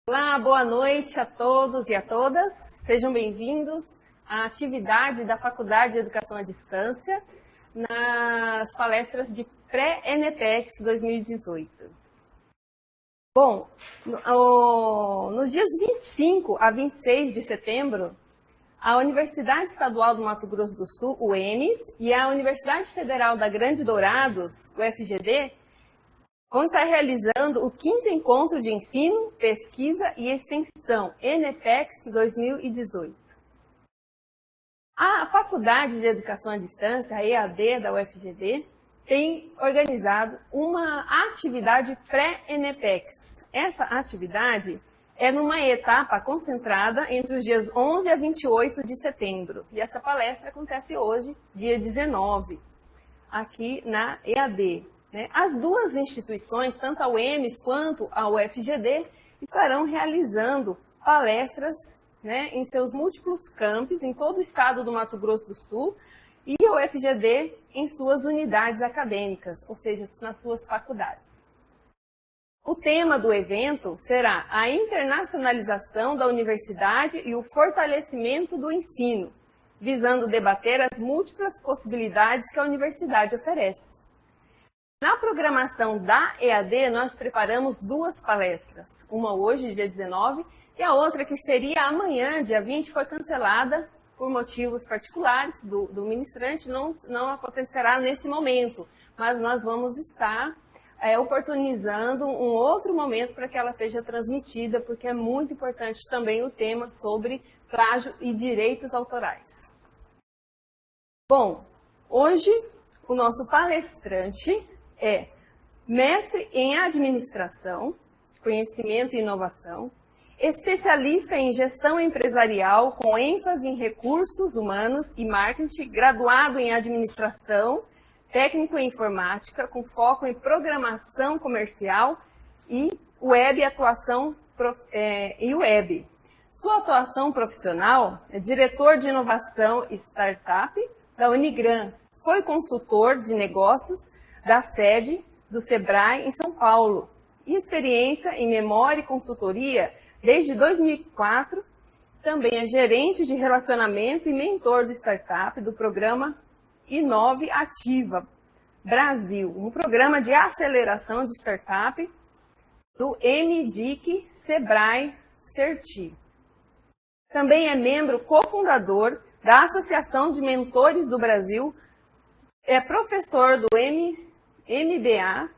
Olá, boa noite a todos e a todas. Sejam bem-vindos à atividade da Faculdade de Educação à Distância nas palestras de pré-ENEPEX 2018. Bom, nos dias 25 a 26 de setembro, a Universidade Estadual do Mato Grosso do Sul, UEMS, e a Universidade Federal da Grande Dourados, UFGD, vão estar realizando o 5º Encontro de Ensino, Pesquisa e Extensão, ENEPEX 2018. A Faculdade de Educação à Distância, a EAD da UFGD, tem organizado uma atividade pré-ENEPEX. Essa atividade é numa etapa concentrada entre os dias 11 a 28 de setembro. E essa palestra acontece hoje, dia 19, aqui na EAD. As duas instituições, tanto a UEMS quanto a UFGD, estarão realizando palestras em seus múltiplos campos, em todo o estado do Mato Grosso do Sul, e a UFGD em suas unidades acadêmicas, ou seja, nas suas faculdades. O tema do evento será a internacionalização da universidade e o fortalecimento do ensino, visando debater as múltiplas possibilidades que a universidade oferece. Na programação da EAD, nós preparamos duas palestras. Uma hoje, dia 19, e a outra, que seria amanhã, dia 20, foi cancelada por motivos particulares do ministrante, não acontecerá nesse momento, mas nós vamos estar oportunizando um outro momento para que ela seja transmitida, porque é muito importante também o tema sobre plágio e direitos autorais. Bom, hoje o nosso palestrante é mestre em administração, conhecimento e inovação, especialista em gestão empresarial com ênfase em recursos humanos e marketing, graduado em administração, técnico em informática, com foco em programação comercial e web atuação e web. Sua atuação profissional é diretor de inovação e startup da Unigran, foi consultor de negócios da sede do Sebrae em São Paulo e experiência em memória e consultoria desde 2004. Também é gerente de relacionamento e mentor do startup do programa Inove Ativa Brasil, um programa de aceleração de startup do MDIC Sebrae Certi. Também é membro cofundador da Associação de Mentores do Brasil, é professor do MBA,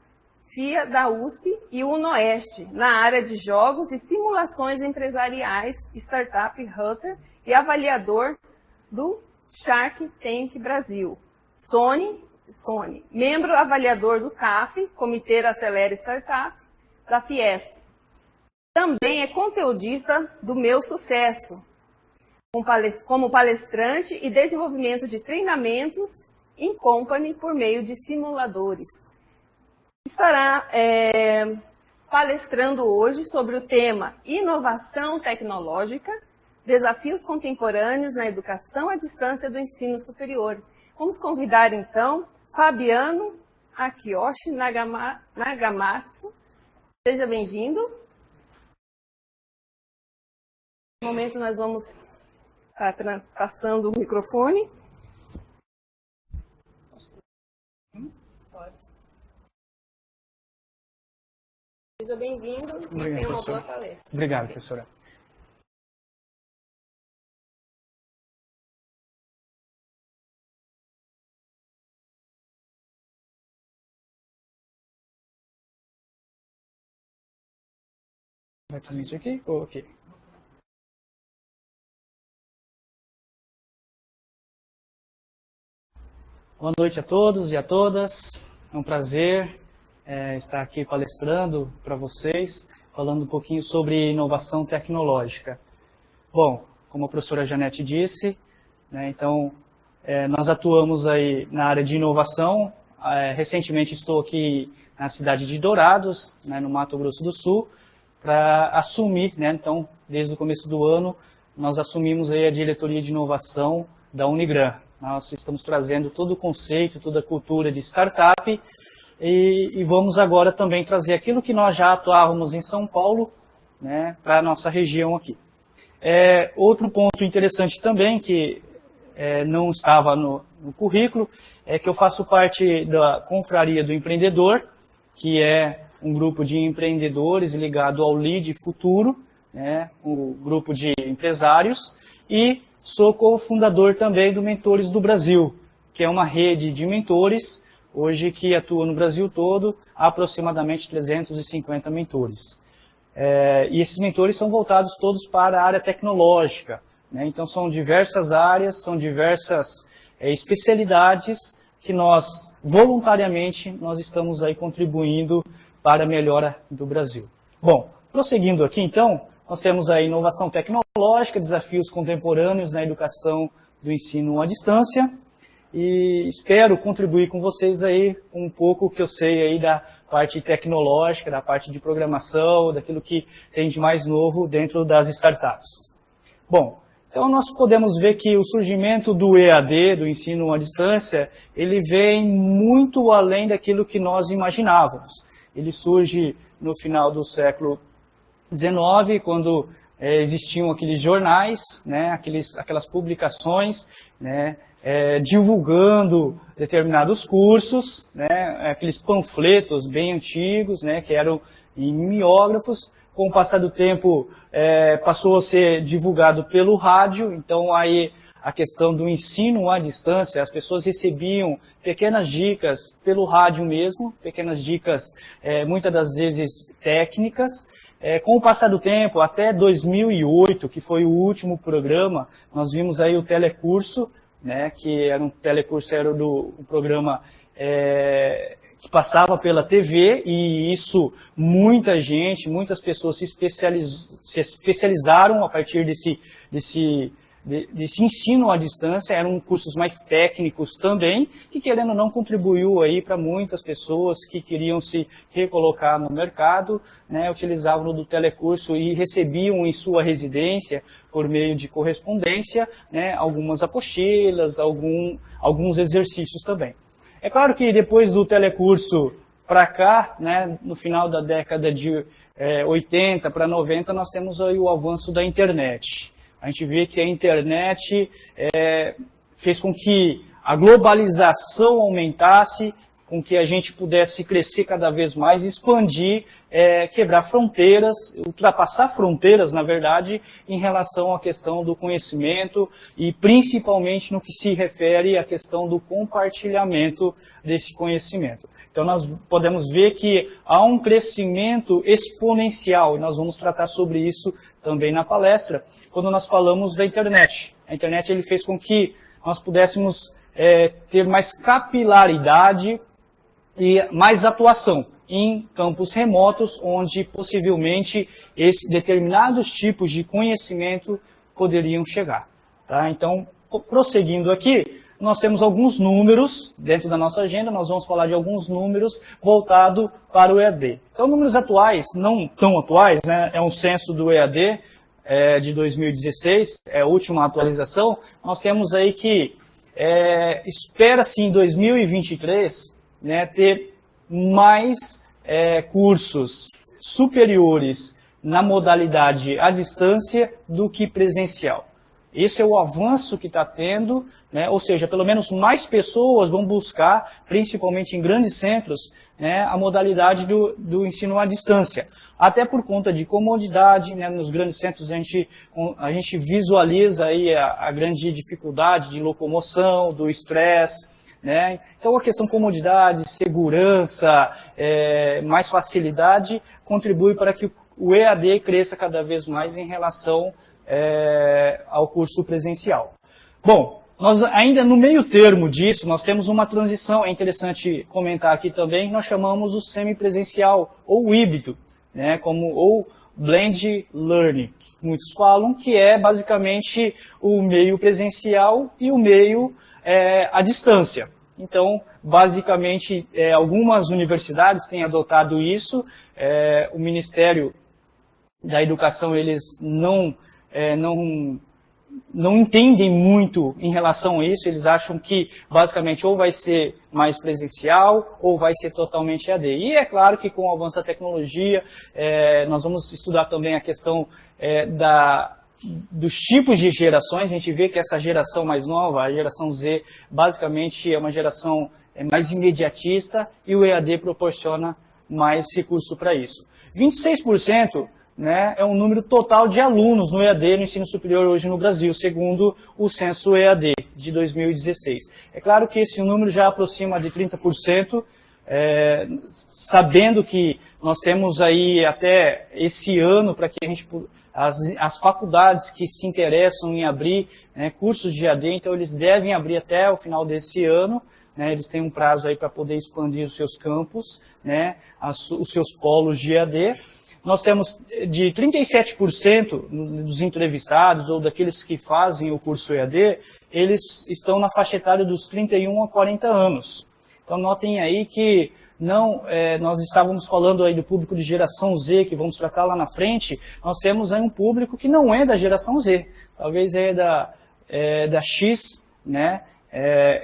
FIA da USP e UNOeste, na área de jogos e simulações empresariais, Startup Hunter e avaliador do Shark Tank Brasil. Sony, membro avaliador do CAF, Comitê Acelera Startup, da Fiesp. Também é conteudista do Meu Sucesso, como palestrante e desenvolvimento de treinamentos in company por meio de simuladores. Estará palestrando hoje sobre o tema Inovação Tecnológica, Desafios Contemporâneos na Educação à Distância do Ensino Superior. Vamos convidar, então, Fabiano Akiyoshi Nagamatsu. Seja bem-vindo. No momento, nós vamos estar passando o microfone. Pode. Seja bem-vindo e tenha uma boa palestra. Obrigado, professora. Exatamente aqui? Ok. Boa noite a todos e a todas. É um prazer estar aqui palestrando para vocês, falando um pouquinho sobre inovação tecnológica. Bom, como a professora Janete disse, nós atuamos aí na área de inovação. Recentemente estou aqui na cidade de Dourados, no Mato Grosso do Sul, para assumir, então, desde o começo do ano, nós assumimos aí a diretoria de inovação da Unigran. Nós estamos trazendo todo o conceito, toda a cultura de startup e vamos agora também trazer aquilo que nós já atuávamos em São Paulo, né, para a nossa região aqui. Outro ponto interessante também, que não estava no currículo, é que eu faço parte da Confraria do Empreendedor, que é um grupo de empreendedores ligado ao LEAD Futuro, né, um grupo de empresários, e sou cofundador também do Mentores do Brasil, que é uma rede de mentores, hoje que atua no Brasil todo, aproximadamente 350 mentores. E esses mentores são voltados todos para a área tecnológica, né? Então são diversas áreas, são diversas especialidades que nós, voluntariamente, nós estamos aí contribuindo para a melhora do Brasil. Bom, prosseguindo aqui então, nós temos a inovação tecnológica, desafios contemporâneos na educação do ensino à distância, e espero contribuir com vocês aí um pouco que eu sei aí da parte tecnológica, da parte de programação, daquilo que tem de mais novo dentro das startups. Bom, então nós podemos ver que o surgimento do EAD, do ensino à distância, ele vem muito além daquilo que nós imaginávamos. Ele surge no final do século XIX, quando existiam aqueles jornais, né, aquelas publicações, né, divulgando determinados cursos, né, aqueles panfletos bem antigos, né, que eram em mimeógrafos. Com o passar do tempo, passou a ser divulgado pelo rádio, então aí a questão do ensino à distância, as pessoas recebiam pequenas dicas pelo rádio mesmo, pequenas dicas muitas das vezes técnicas. Com o passar do tempo, até 2008, que foi o último programa, nós vimos aí o telecurso, né, que era um telecurso, era o programa que passava pela TV, e isso muitas pessoas se especializaram a partir desse ensino à distância. Eram cursos mais técnicos também, que querendo ou não contribuiu aí para muitas pessoas que queriam se recolocar no mercado, né, utilizavam o do telecurso e recebiam em sua residência, por meio de correspondência, né, algumas apostilas, alguns exercícios também. É claro que depois do telecurso para cá, né, no final da década de 80 para 90, nós temos aí o avanço da internet. A gente vê que a internet fez com que a globalização aumentasse, com que a gente pudesse crescer cada vez mais, expandir, quebrar fronteiras, ultrapassar fronteiras, na verdade, em relação à questão do conhecimento e principalmente no que se refere à questão do compartilhamento desse conhecimento. Então nós podemos ver que há um crescimento exponencial, e nós vamos tratar sobre isso também na palestra, quando nós falamos da internet. A internet ele fez com que nós pudéssemos ter mais capilaridade e mais atuação em campos remotos, onde possivelmente esses determinados tipos de conhecimento poderiam chegar. Tá? Então, prosseguindo aqui, nós temos alguns números dentro da nossa agenda, nós vamos falar de alguns números voltados para o EAD. Então, números atuais, não tão atuais, né? É um censo do EAD de 2016, é a última atualização. Nós temos aí que espera-se em 2023, né, ter mais cursos superiores na modalidade à distância do que presencial. Esse é o avanço que está tendo, né? Ou seja, pelo menos mais pessoas vão buscar, principalmente em grandes centros, né, a modalidade do ensino à distância. Até por conta de comodidade, né? Nos grandes centros a gente visualiza aí a grande dificuldade de locomoção, do estresse, né? Então a questão comodidade, segurança, mais facilidade, contribui para que o EAD cresça cada vez mais em relação ao curso presencial. Bom, nós ainda no meio termo disso, nós temos uma transição, é interessante comentar aqui também, nós chamamos o semipresencial ou híbrido, né, ou blend learning, que muitos falam, que é basicamente o meio presencial e o meio à distância. Então, basicamente, algumas universidades têm adotado isso, o Ministério da Educação, eles não não entendem muito em relação a isso, eles acham que basicamente ou vai ser mais presencial ou vai ser totalmente EAD. E é claro que com o avanço da tecnologia, nós vamos estudar também a questão dos tipos de gerações. A gente vê que essa geração mais nova, a geração Z, basicamente é uma geração mais imediatista e o EAD proporciona mais recurso para isso. 26%, né, é um número total de alunos no EAD, no ensino superior hoje no Brasil, segundo o censo EAD de 2016. É claro que esse número já aproxima de 30%, sabendo que nós temos aí até esse ano para que a gente, as faculdades que se interessam em abrir, né, cursos de EAD, então eles devem abrir até o final desse ano, né, eles têm um prazo aí para poder expandir os seus campos, né, os seus polos de EAD. Nós temos de 37% dos entrevistados ou daqueles que fazem o curso EAD, eles estão na faixa etária dos 31 a 40 anos. Então notem aí que nós estávamos falando aí do público de geração Z, que vamos tratar lá na frente, nós temos aí um público que não é da geração Z, talvez da X, né,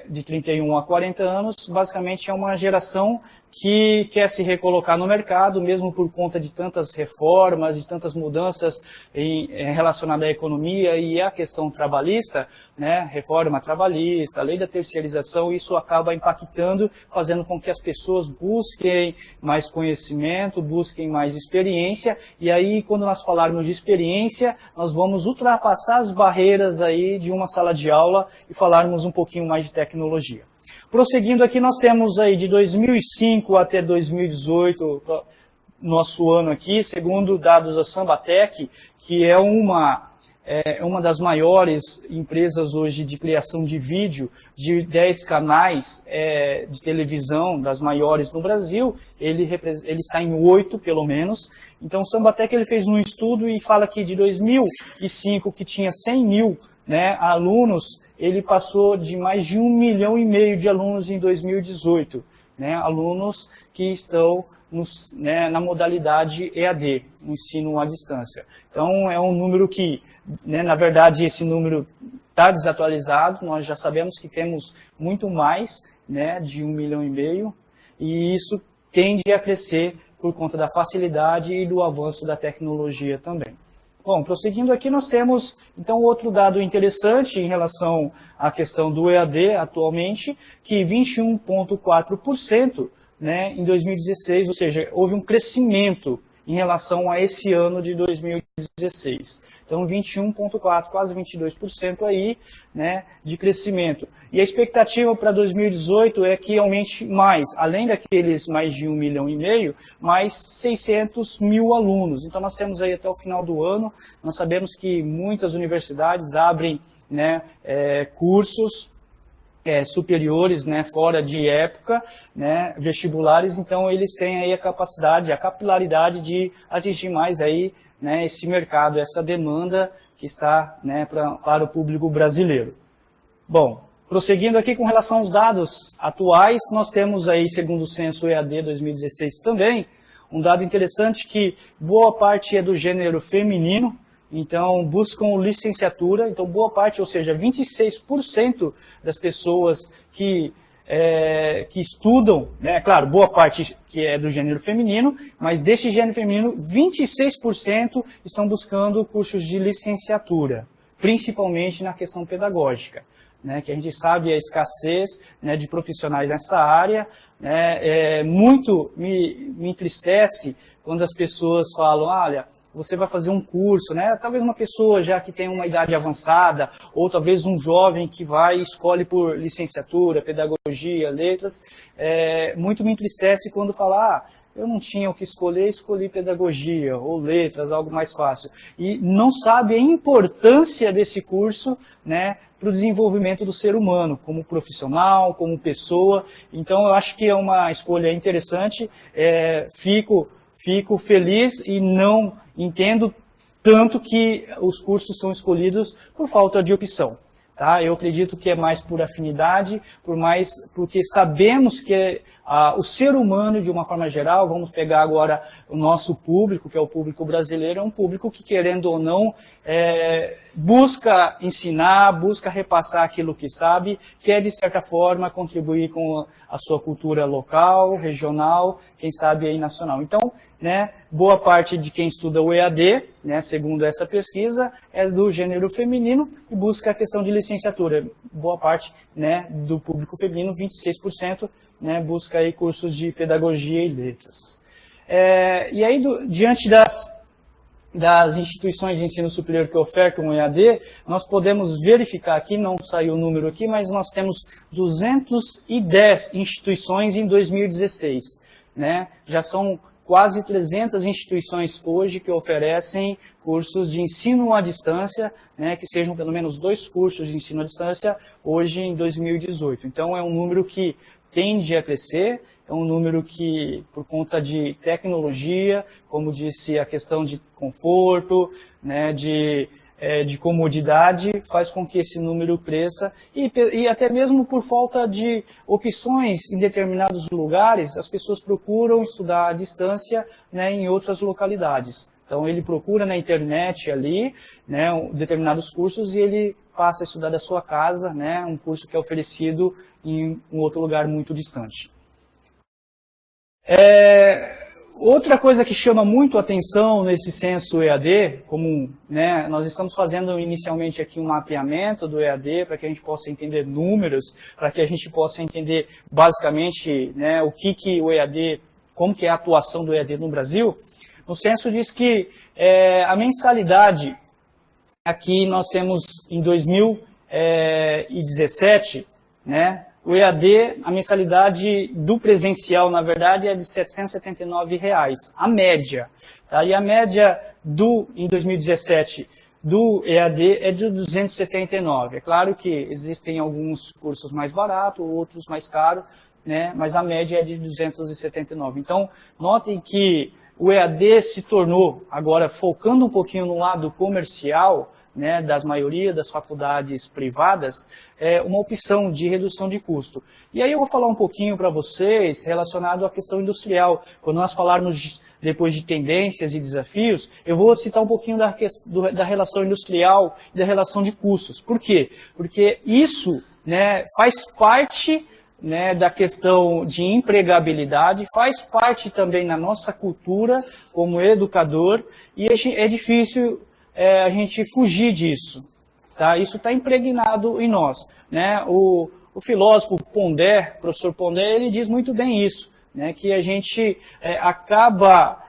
de 31 a 40 anos, basicamente é uma geração que quer se recolocar no mercado, mesmo por conta de tantas reformas, de tantas mudanças relacionadas à economia e à questão trabalhista, né, reforma trabalhista, a lei da terceirização, isso acaba impactando, fazendo com que as pessoas busquem mais conhecimento, busquem mais experiência, e aí quando nós falarmos de experiência, nós vamos ultrapassar as barreiras aí de uma sala de aula e falarmos um pouquinho mais de tecnologia. Prosseguindo aqui, nós temos aí de 2005 até 2018, nosso ano aqui, segundo dados da Sambatec, que é uma das maiores empresas hoje de criação de vídeo, de 10 canais de televisão, das maiores no Brasil, ele está em 8, pelo menos. Então, o Sambatec ele fez um estudo e fala que de 2005, que tinha 100 mil, né, alunos, ele passou de mais de 1,5 milhão de alunos em 2018, né, alunos que estão na modalidade EAD, no ensino à distância. Então, é um número que, né, na verdade, esse número está desatualizado, nós já sabemos que temos muito mais, né, de 1,5 milhão, e isso tende a crescer por conta da facilidade e do avanço da tecnologia também. Bom, prosseguindo aqui, nós temos, então, outro dado interessante em relação à questão do EAD atualmente, que 21,4%, né, em 2016, ou seja, houve um crescimento em relação a esse ano de 2016. Então, 21,4%, quase 22% aí, né, de crescimento. E a expectativa para 2018 é que aumente mais, além daqueles mais de 1,5 milhão, mais 600 mil alunos. Então, nós temos aí até o final do ano, nós sabemos que muitas universidades abrem, né, cursos superiores, né, fora de época, né, vestibulares, então eles têm aí a capacidade, a capilaridade de atingir mais aí, né, esse mercado, essa demanda que está, né, para o público brasileiro. Bom, prosseguindo aqui com relação aos dados atuais, nós temos aí, segundo o censo EAD 2016 também, um dado interessante que boa parte é do gênero feminino, então buscam licenciatura, então boa parte, ou seja, 26% das pessoas que estudam, né, claro, boa parte que é do gênero feminino, mas desse gênero feminino, 26% estão buscando cursos de licenciatura, principalmente na questão pedagógica, né, que a gente sabe a escassez, né, de profissionais nessa área, né, muito me entristece quando as pessoas falam, olha, você vai fazer um curso, né? Talvez uma pessoa já que tem uma idade avançada, ou talvez um jovem que escolhe por licenciatura, pedagogia, letras, muito me entristece quando fala, eu não tinha o que escolher, escolhi pedagogia ou letras, algo mais fácil. E não sabe a importância desse curso, né, para o desenvolvimento do ser humano, como profissional, como pessoa. Então, eu acho que é uma escolha interessante, fico feliz e não entendo tanto que os cursos são escolhidos por falta de opção. Tá? Eu acredito que é mais por afinidade, porque sabemos que o ser humano de uma forma geral. Vamos pegar agora o nosso público, que é o público brasileiro, é um público que, querendo ou não, busca ensinar, busca repassar aquilo que sabe, quer, de certa forma, contribuir com a sua cultura local, regional, quem sabe aí nacional. Então, né, boa parte de quem estuda o EAD, né, segundo essa pesquisa, é do gênero feminino e busca a questão de licenciatura. Boa parte, né, do público feminino, 26%, né, busca aí cursos de pedagogia e letras. E aí, diante das instituições de ensino superior que ofertam o EAD, nós podemos verificar aqui, não saiu o número aqui, mas nós temos 210 instituições em 2016. Né? Já são quase 300 instituições hoje que oferecem cursos de ensino à distância, né, que sejam pelo menos 2 cursos de ensino à distância hoje em 2018. Então é um número que tende a crescer, é um número que, por conta de tecnologia, como disse, a questão de conforto, né, de comodidade, faz com que esse número cresça, e até mesmo por falta de opções em determinados lugares, as pessoas procuram estudar à distância, né, em outras localidades. Então ele procura na internet ali, né, determinados cursos, e ele passa a estudar da sua casa, né, um curso que é oferecido em um outro lugar muito distante. Outra coisa que chama muito a atenção nesse censo EAD, como, né, nós estamos fazendo inicialmente aqui um mapeamento do EAD para que a gente possa entender números, para que a gente possa entender basicamente, né, o que o EAD, como que é a atuação do EAD no Brasil. No censo diz que a mensalidade, aqui nós temos em 2017, né, o EAD, a mensalidade do presencial, na verdade, é de R$ 779, a média. Tá? E a média em 2017 do EAD é de 279. É claro que existem alguns cursos mais baratos, outros mais caros, né? Mas a média é de 279. Então, notem que o EAD se tornou, agora focando um pouquinho no lado comercial, né, das maioria das faculdades privadas, uma opção de redução de custo. E aí eu vou falar um pouquinho para vocês relacionado à questão industrial. Quando nós falarmos depois de tendências e desafios, eu vou citar um pouquinho da relação industrial e da relação de custos. Por quê? Porque isso, né, faz parte, né, da questão de empregabilidade, faz parte também na nossa cultura como educador, e é difícil a gente fugir disso. Tá? Isso está impregnado em nós. Né? O filósofo Pondé, professor Pondé, ele diz muito bem isso, né? Que a gente acaba,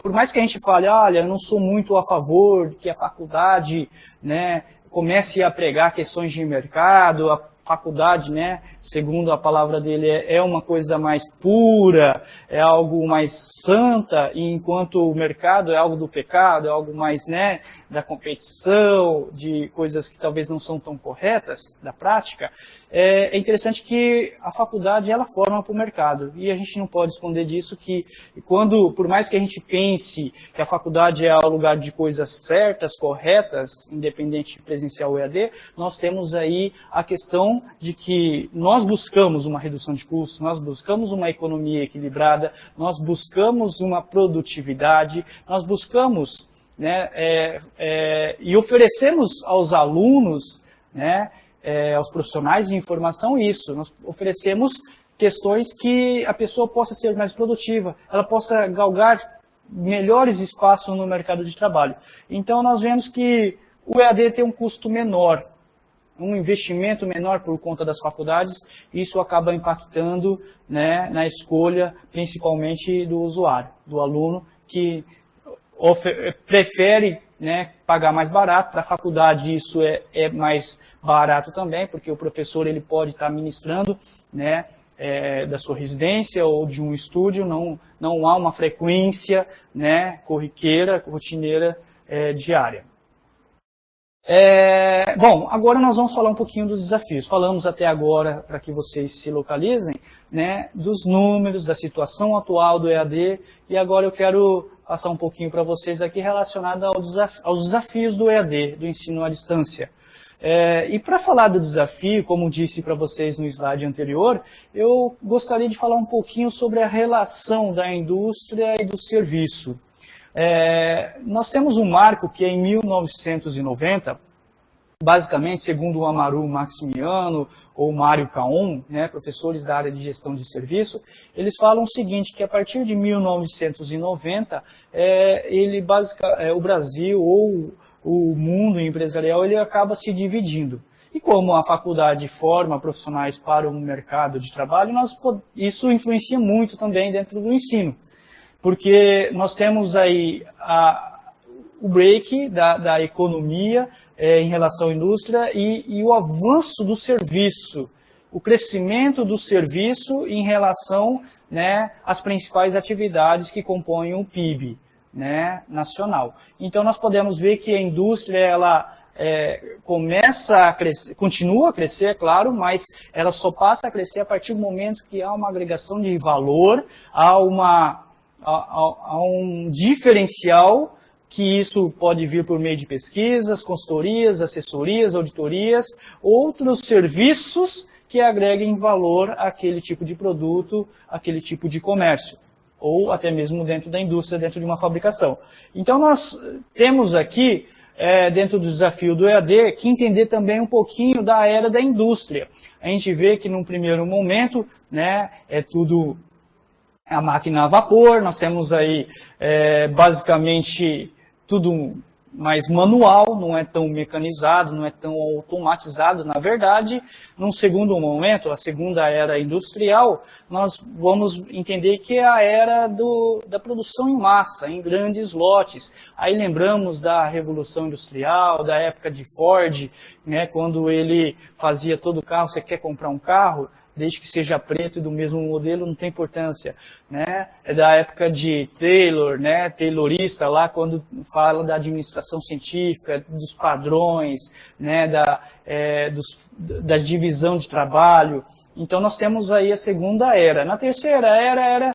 por mais que a gente fale, olha, eu não sou muito a favor que a faculdade, né, comece a pregar questões de mercado, a faculdade, né, segundo a palavra dele, é uma coisa mais pura, é algo mais santa, e enquanto o mercado é algo do pecado, é algo mais, né, da competição, de coisas que talvez não são tão corretas da prática. É interessante que a faculdade, ela forma para o mercado, e a gente não pode esconder disso, que por mais que a gente pense que a faculdade é o lugar de coisas certas, corretas, independente de presencial ou EAD, nós temos aí a questão de que nós buscamos uma redução de custos, nós buscamos uma economia equilibrada, nós buscamos uma produtividade, nós buscamos, né, e oferecemos aos alunos, né, aos profissionais de informação isso. Nós oferecemos questões que a pessoa possa ser mais produtiva, ela possa galgar melhores espaços no mercado de trabalho. Então nós vemos que o EAD tem um custo menor, um investimento menor por conta das faculdades, e isso acaba impactando, né, na escolha, principalmente do usuário, do aluno, que prefere, né, pagar mais barato. Para a faculdade isso é mais barato também, porque o professor ele pode estar ministrando, né, da sua residência ou de um estúdio, não há uma frequência, né, corriqueira, rotineira, diária. Bom, agora nós vamos falar um pouquinho dos desafios. Falamos até agora, para que vocês se localizem, né, dos números, da situação atual do EAD, e agora eu quero passar um pouquinho para vocês aqui relacionado aos desafios do EAD, do ensino à distância. E para falar do desafio, como disse para vocês no slide anterior, eu gostaria de falar um pouquinho sobre a relação da indústria e do serviço. Nós temos um marco que é em 1990, basicamente, segundo o Amaru Maximiano ou Mário Caon, né, professores da área de gestão de serviço, eles falam o seguinte, que a partir de 1990, o Brasil ou o mundo empresarial ele acaba se dividindo. E como a faculdade forma profissionais para o mercado de trabalho, isso influencia muito também dentro do ensino. Porque nós temos aí o break da economia em relação à indústria e o avanço do serviço, o crescimento do serviço em relação, né, às principais atividades que compõem o PIB, né, nacional. Então nós podemos ver que a indústria ela começa a crescer, continua a crescer, é claro, mas ela só passa a crescer a partir do momento que há uma agregação de valor, há um diferencial, que isso pode vir por meio de pesquisas, consultorias, assessorias, auditorias, outros serviços que agreguem valor àquele tipo de produto, àquele tipo de comércio, ou até mesmo dentro da indústria, dentro de uma fabricação. Então nós temos aqui, dentro do desafio do EAD, que entender também um pouquinho da era da indústria. A gente vê que num primeiro momento, né, tudo a máquina a vapor, nós temos aí basicamente tudo mais manual, não é tão mecanizado, não é tão automatizado. Na verdade, num segundo momento, a segunda era industrial, nós vamos entender que é a era da produção em massa, em grandes lotes. Aí lembramos da Revolução Industrial, da época de Ford, né, quando ele fazia todo carro, você quer comprar um carro? Desde que seja preto e do mesmo modelo, não tem importância, né? É da época de Taylor, né? Taylorista, lá quando fala da administração científica, dos padrões, né? Da divisão de trabalho. Então nós temos aí a segunda era. Na terceira era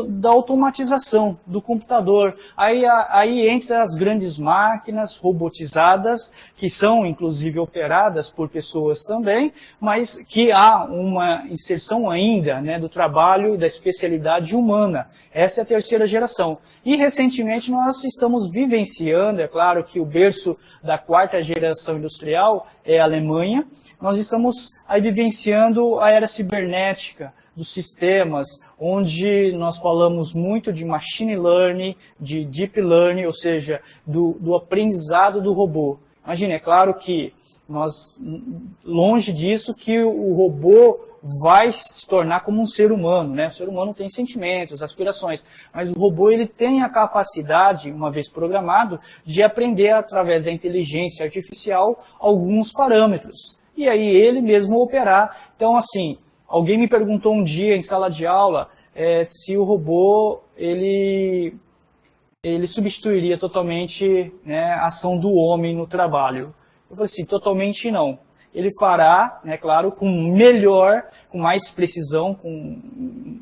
da automatização do computador. Aí entra as grandes máquinas robotizadas, que são inclusive operadas por pessoas também, mas que há uma inserção ainda, né, do trabalho e da especialidade humana. Essa é a terceira geração. E recentemente nós estamos vivenciando, é claro que o berço da quarta geração industrial é a Alemanha. Nós estamos aí vivenciando a era cibernética dos sistemas, onde nós falamos muito de machine learning, de deep learning, ou seja, do aprendizado do robô. Imagine, é claro que longe disso que o robô vai se tornar como um ser humano, né? O ser humano tem sentimentos, aspirações, mas o robô ele tem a capacidade, uma vez programado, de aprender através da inteligência artificial alguns parâmetros. E aí ele mesmo operar. Então, assim, alguém me perguntou um dia em sala de aula se o robô ele substituiria totalmente, né, a ação do homem no trabalho. Eu falei assim, totalmente não. Ele fará, né, claro, com mais precisão, com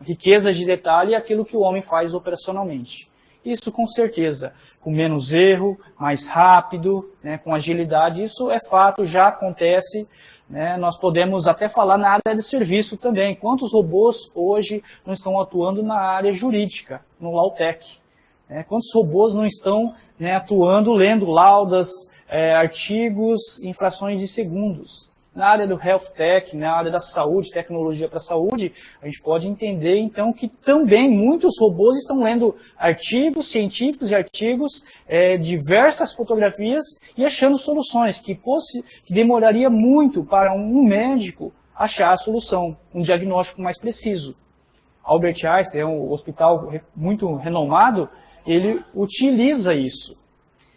riqueza de detalhe, aquilo que o homem faz operacionalmente. Isso com certeza, com menos erro, mais rápido, né, com agilidade, isso é fato, já acontece, né, nós podemos até falar na área de serviço também. Quantos robôs hoje não estão atuando na área jurídica, no Lautec? Né? Quantos robôs não estão, né, atuando, lendo laudas, artigos, em frações de segundos? Na área do Health Tech, na área da saúde, tecnologia para a saúde, a gente pode entender, então, que também muitos robôs estão lendo artigos científicos e artigos, diversas fotografias, e achando soluções que demoraria muito para um médico achar a solução, um diagnóstico mais preciso. Albert Einstein, um hospital muito renomado, ele utiliza isso.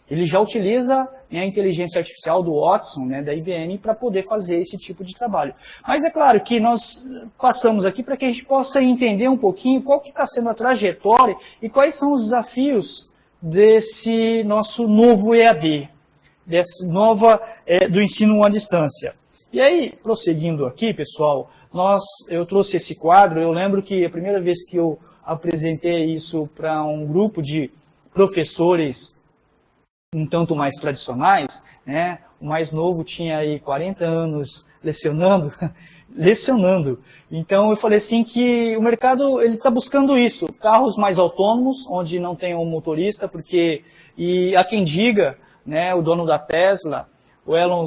Ele já utiliza a inteligência artificial do Watson, né, da IBM, para poder fazer esse tipo de trabalho. Mas é claro que nós passamos aqui para que a gente possa entender um pouquinho qual que está sendo a trajetória e quais são os desafios desse nosso novo EAD, do ensino à distância. E aí, prosseguindo aqui, pessoal, eu trouxe esse quadro. Eu lembro que a primeira vez que eu apresentei isso para um grupo de professores um tanto mais tradicionais, né, o mais novo tinha aí 40 anos lecionando. Então eu falei assim que o mercado ele está buscando isso, carros mais autônomos, onde não tem um motorista, e há quem diga, né, o dono da Tesla, o Elon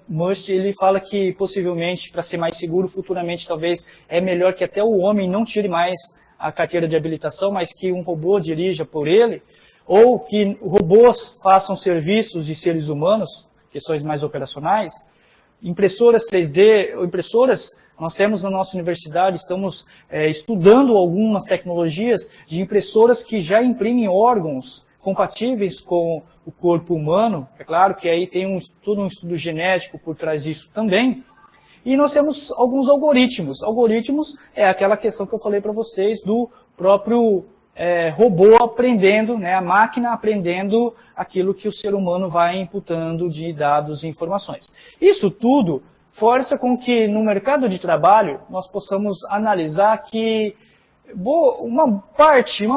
Musk, ele fala que possivelmente, para ser mais seguro, futuramente talvez é melhor que até o homem não tire mais a carteira de habilitação, mas que um robô dirija por ele, ou que robôs façam serviços de seres humanos, questões mais operacionais. Impressoras 3D, nós temos na nossa universidade, estamos estudando algumas tecnologias de impressoras que já imprimem órgãos compatíveis com o corpo humano. É claro que aí tem todo um estudo genético por trás disso também. E nós temos alguns algoritmos. Algoritmos é aquela questão que eu falei para vocês do próprio robô aprendendo, né, a máquina aprendendo aquilo que o ser humano vai imputando de dados e informações. Isso tudo força com que no mercado de trabalho nós possamos analisar que uma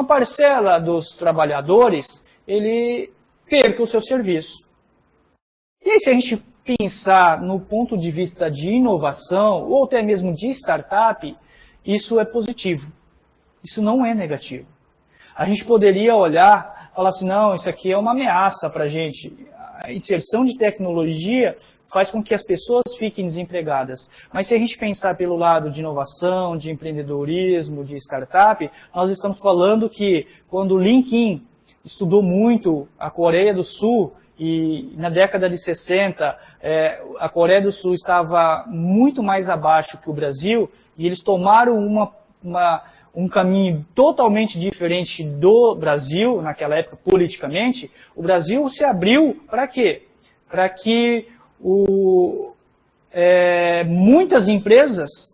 parcela dos trabalhadores, ele perca o seu serviço. E aí, se a gente pensar no ponto de vista de inovação, ou até mesmo de startup, isso é positivo. Isso não é negativo. A gente poderia olhar e falar assim, não, isso aqui é uma ameaça para a gente. A inserção de tecnologia faz com que as pessoas fiquem desempregadas. Mas se a gente pensar pelo lado de inovação, de empreendedorismo, de startup, nós estamos falando que quando o LinkedIn estudou muito a Coreia do Sul, e na década de 60, a Coreia do Sul estava muito mais abaixo que o Brasil, e eles tomaram um caminho totalmente diferente do Brasil, naquela época, politicamente. O Brasil se abriu para quê? Para que muitas empresas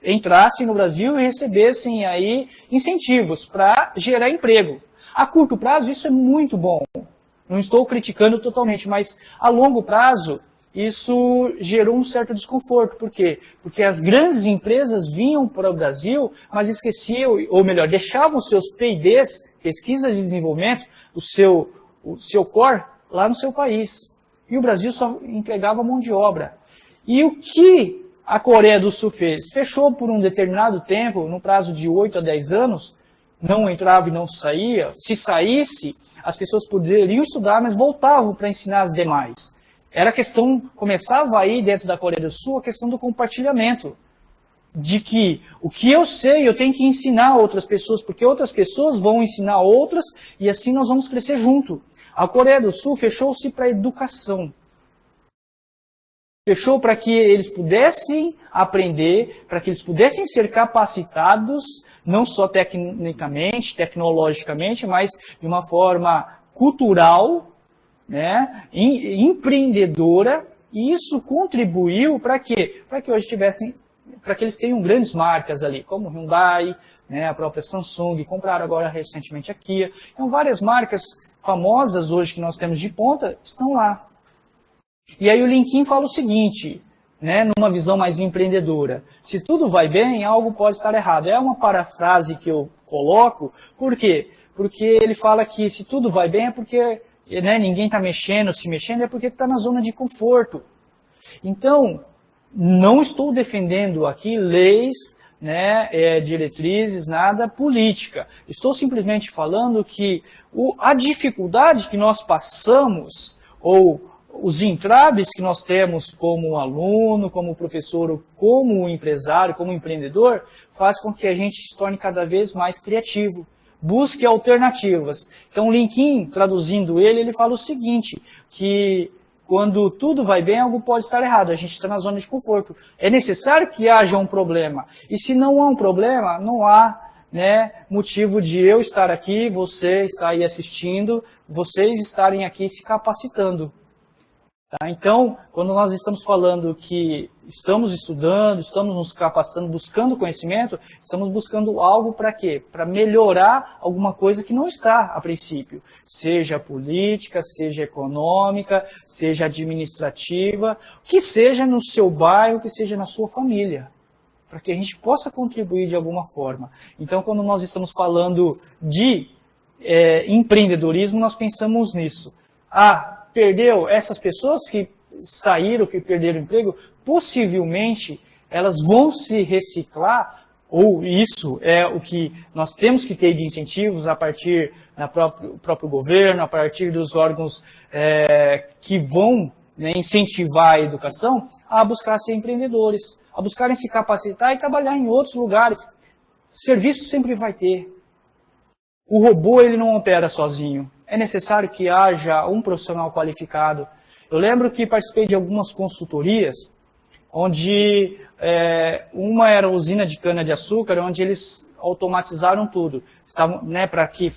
entrassem no Brasil e recebessem aí incentivos para gerar emprego. A curto prazo, isso é muito bom. Não estou criticando totalmente, mas a longo prazo, isso gerou um certo desconforto. Por quê? Porque as grandes empresas vinham para o Brasil, mas esqueciam, ou melhor, deixavam os seus P&Ds, pesquisas de desenvolvimento, o seu core, lá no seu país. E o Brasil só entregava mão de obra. E o que a Coreia do Sul fez? Fechou por um determinado tempo, no prazo de 8 a 10 anos, não entrava e não saía. Se saísse, as pessoas poderiam estudar, mas voltavam para ensinar as demais. Era a questão, começava aí dentro da Coreia do Sul, a questão do compartilhamento. De que o que eu sei, eu tenho que ensinar a outras pessoas, porque outras pessoas vão ensinar outras, e assim nós vamos crescer junto. A Coreia do Sul fechou-se para a educação. Fechou para que eles pudessem aprender, para que eles pudessem ser capacitados, não só tecnicamente, tecnologicamente, mas de uma forma cultural, né, empreendedora, e isso contribuiu para quê? Para que hoje para que eles tenham grandes marcas ali, como Hyundai, né, a própria Samsung, compraram agora recentemente a Kia. Então, várias marcas famosas hoje que nós temos de ponta estão lá. E aí o LinkedIn fala o seguinte, né, numa visão mais empreendedora: se tudo vai bem, algo pode estar errado. É uma parafrase que eu coloco, por quê? Porque ele fala que se tudo vai bem é porque, né, ninguém está se mexendo, é porque está na zona de conforto. Então, não estou defendendo aqui leis, né, diretrizes, nada política. Estou simplesmente falando que a dificuldade que nós passamos, ou os entraves que nós temos como aluno, como professor, ou como empresário, como empreendedor, faz com que a gente se torne cada vez mais criativo. Busque alternativas. Então, o LinkedIn, traduzindo ele fala o seguinte, que quando tudo vai bem, algo pode estar errado. A gente está na zona de conforto. É necessário que haja um problema. E se não há um problema, não há, né, motivo de eu estar aqui, você estar aí assistindo, vocês estarem aqui se capacitando. Tá? Então, quando nós estamos falando que estamos estudando, estamos nos capacitando, buscando conhecimento, estamos buscando algo para quê? Para melhorar alguma coisa que não está a princípio. Seja política, seja econômica, seja administrativa, que seja no seu bairro, que seja na sua família. Para que a gente possa contribuir de alguma forma. Então, quando nós estamos falando de empreendedorismo, nós pensamos nisso. Perdeu essas pessoas que saíram, que perderam o emprego, possivelmente elas vão se reciclar, ou isso é o que nós temos que ter de incentivos a partir do próprio governo, a partir dos órgãos que vão, né, incentivar a educação, a buscar ser empreendedores, a buscarem se capacitar e trabalhar em outros lugares. Serviço sempre vai ter. O robô ele não opera sozinho. É necessário que haja um profissional qualificado. Eu lembro que participei de algumas consultorias, onde uma era a usina de cana-de-açúcar, onde eles automatizaram tudo. Estavam, né, para que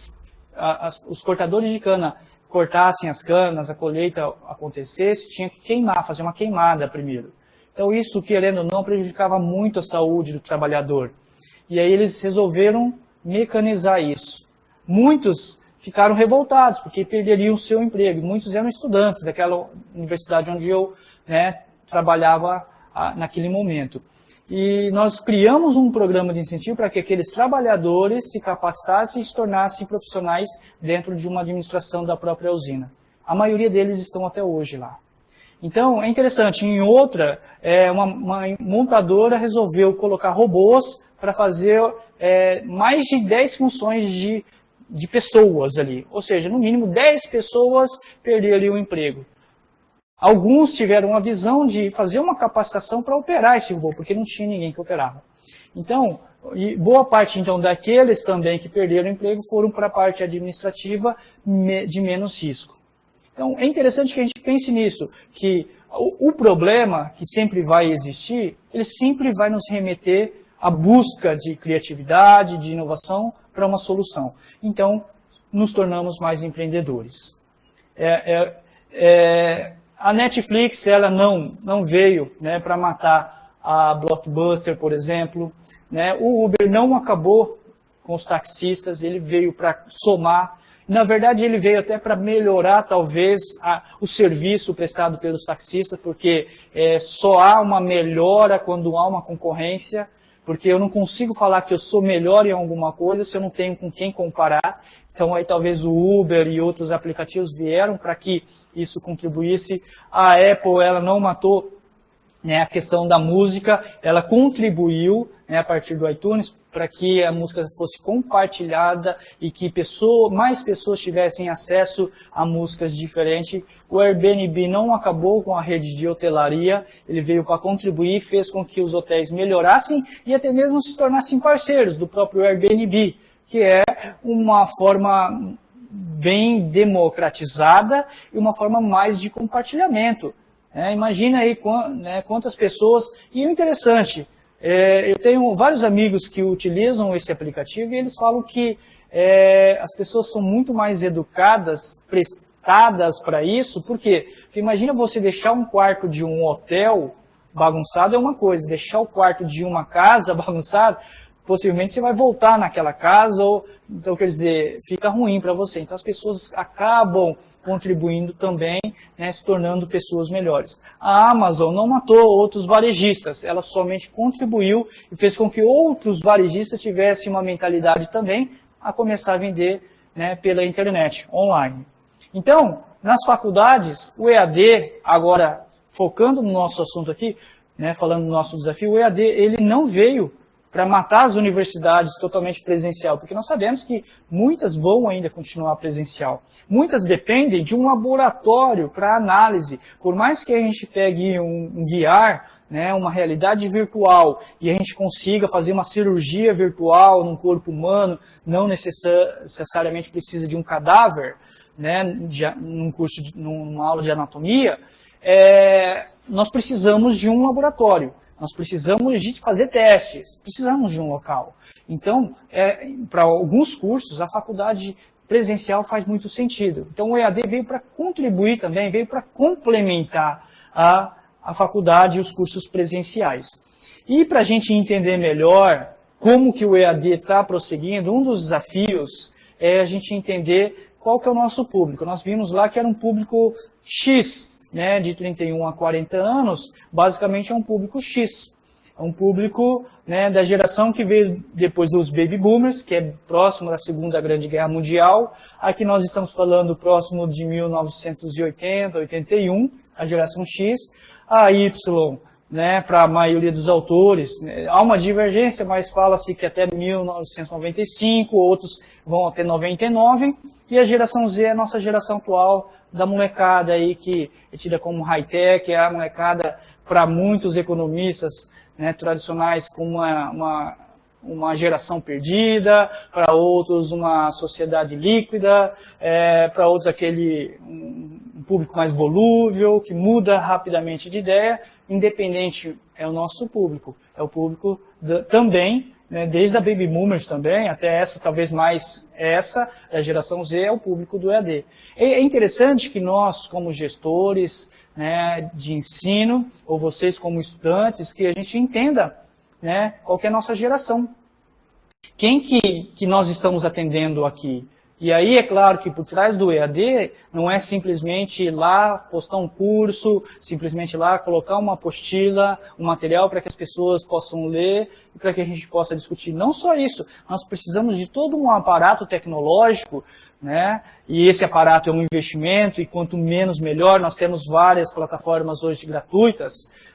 os cortadores de cana cortassem as canas, a colheita acontecesse, tinha que queimar, fazer uma queimada primeiro. Então isso, querendo ou não, prejudicava muito a saúde do trabalhador. E aí eles resolveram mecanizar isso. Muitos ficaram revoltados, porque perderiam o seu emprego. Muitos eram estudantes daquela universidade onde eu, né, trabalhava naquele momento. E nós criamos um programa de incentivo para que aqueles trabalhadores se capacitassem e se tornassem profissionais dentro de uma administração da própria usina. A maioria deles estão até hoje lá. Então, é interessante, em outra, uma montadora resolveu colocar robôs para fazer mais de 10 funções de pessoas ali. Ou seja, no mínimo 10 pessoas perderiam o emprego. Alguns tiveram a visão de fazer uma capacitação para operar esse robô, porque não tinha ninguém que operava. Então, e boa parte então daqueles também que perderam o emprego foram para a parte administrativa de menos risco. Então, é interessante que a gente pense nisso, que o problema que sempre vai existir, ele sempre vai nos remeter à busca de criatividade, de inovação para uma solução. Então, nos tornamos mais empreendedores. A Netflix, ela não veio, né, para matar a Blockbuster, por exemplo. Né? O Uber não acabou com os taxistas, ele veio para somar. Na verdade, ele veio até para melhorar, talvez, o serviço prestado pelos taxistas, porque só há uma melhora quando há uma concorrência, porque eu não consigo falar que eu sou melhor em alguma coisa se eu não tenho com quem comparar. Então, aí talvez o Uber e outros aplicativos vieram para que isso contribuísse. A Apple, ela não matou, né, a questão da música, ela contribuiu, né, a partir do iTunes para que a música fosse compartilhada e que mais pessoas tivessem acesso a músicas diferentes. O Airbnb não acabou com a rede de hotelaria, ele veio para contribuir, fez com que os hotéis melhorassem e até mesmo se tornassem parceiros do próprio Airbnb, que é uma forma bem democratizada e uma forma mais de compartilhamento. Imagina aí quantas pessoas... E o interessante, eu tenho vários amigos que utilizam esse aplicativo e eles falam que as pessoas são muito mais educadas, prestadas para isso. Por quê? Porque imagina você deixar um quarto de um hotel bagunçado é uma coisa, deixar o quarto de uma casa bagunçado, possivelmente você vai voltar naquela casa, então quer dizer, fica ruim para você. Então as pessoas acabam contribuindo também, né, se tornando pessoas melhores. A Amazon não matou outros varejistas, ela somente contribuiu e fez com que outros varejistas tivessem uma mentalidade também a começar a vender, né, pela internet, online. Então, nas faculdades, o EAD, agora focando no nosso assunto aqui, né, falando do nosso desafio, o EAD ele não veio para matar as universidades totalmente presencial, porque nós sabemos que muitas vão ainda continuar presencial. Muitas dependem de um laboratório para análise. Por mais que a gente pegue um VR, né, uma realidade virtual, e a gente consiga fazer uma cirurgia virtual num corpo humano, não necessariamente precisa de um cadáver, né, numa aula de anatomia, nós precisamos de um laboratório. Nós precisamos de fazer testes, precisamos de um local. Então, para alguns cursos, a faculdade presencial faz muito sentido. Então, o EAD veio para contribuir também, veio para complementar a faculdade e os cursos presenciais. E para a gente entender melhor como que o EAD está prosseguindo, um dos desafios é a gente entender qual que é o nosso público. Nós vimos lá que era um público X, né, de 31 a 40 anos, basicamente é um público X. É um público, né, da geração que veio depois dos Baby Boomers, que é próximo da Segunda Grande Guerra Mundial. Aqui nós estamos falando próximo de 1980, 81, a geração X. A Y, né, para a maioria dos autores, né, há uma divergência, mas fala-se que até 1995, outros vão até 99, e a geração Z é a nossa geração atual da molecada aí, que é tida como high-tech, é a molecada para muitos economistas, né, tradicionais como uma geração perdida, para outros uma sociedade líquida, para outros um público mais volúvel, que muda rapidamente de ideia. Independente é o nosso público, é o público também, né, desde a Baby Boomers também, até essa, talvez mais essa, a geração Z, é o público do EAD. É interessante que nós, como gestores, né, de ensino, ou vocês como estudantes, que a gente entenda, né, qual que é a nossa geração. Quem que nós estamos atendendo aqui? E aí é claro que por trás do EAD não é simplesmente ir lá postar um curso, simplesmente ir lá colocar uma apostila, um material para que as pessoas possam ler e para que a gente possa discutir. Não só isso, nós precisamos de todo um aparato tecnológico, né? E esse aparato é um investimento, e quanto menos melhor. Nós temos várias plataformas hoje gratuitas,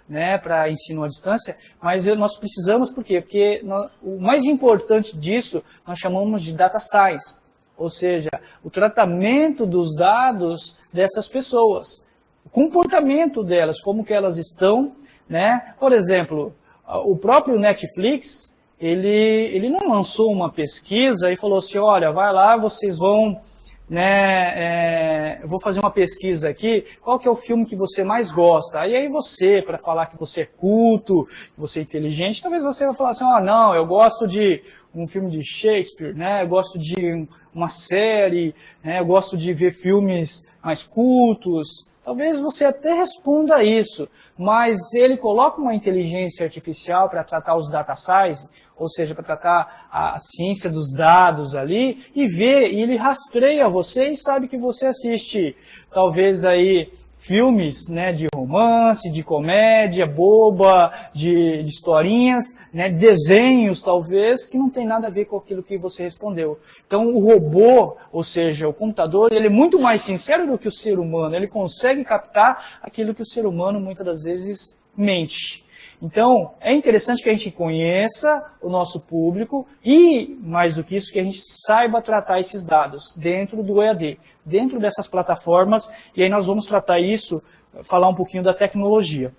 né, para ensino à distância, mas nós precisamos, por quê? Porque o mais importante disso nós chamamos de data science, ou seja, o tratamento dos dados dessas pessoas, o comportamento delas, como que elas estão, né? Por exemplo, o próprio Netflix, ele não lançou uma pesquisa e falou assim, olha, vai lá, vocês vão, né, eu vou fazer uma pesquisa aqui, qual que é o filme que você mais gosta? E aí você, para falar que você é culto, que você é inteligente, talvez você vai falar assim, não, eu gosto de um filme de Shakespeare, né, eu gosto de uma série, né, eu gosto de ver filmes mais cultos. Talvez você até responda isso, mas ele coloca uma inteligência artificial para tratar os data science, ou seja, para tratar a ciência dos dados ali, e ele rastreia você e sabe que você assiste, talvez aí, filmes, né, de romance, de comédia boba, de historinhas, né, desenhos talvez, que não tem nada a ver com aquilo que você respondeu. Então o robô, ou seja, o computador, ele é muito mais sincero do que o ser humano, ele consegue captar aquilo que o ser humano muitas das vezes mente. Então, é interessante que a gente conheça o nosso público e, mais do que isso, que a gente saiba tratar esses dados dentro do EAD, dentro dessas plataformas, e aí nós vamos tratar isso, falar um pouquinho da tecnologia.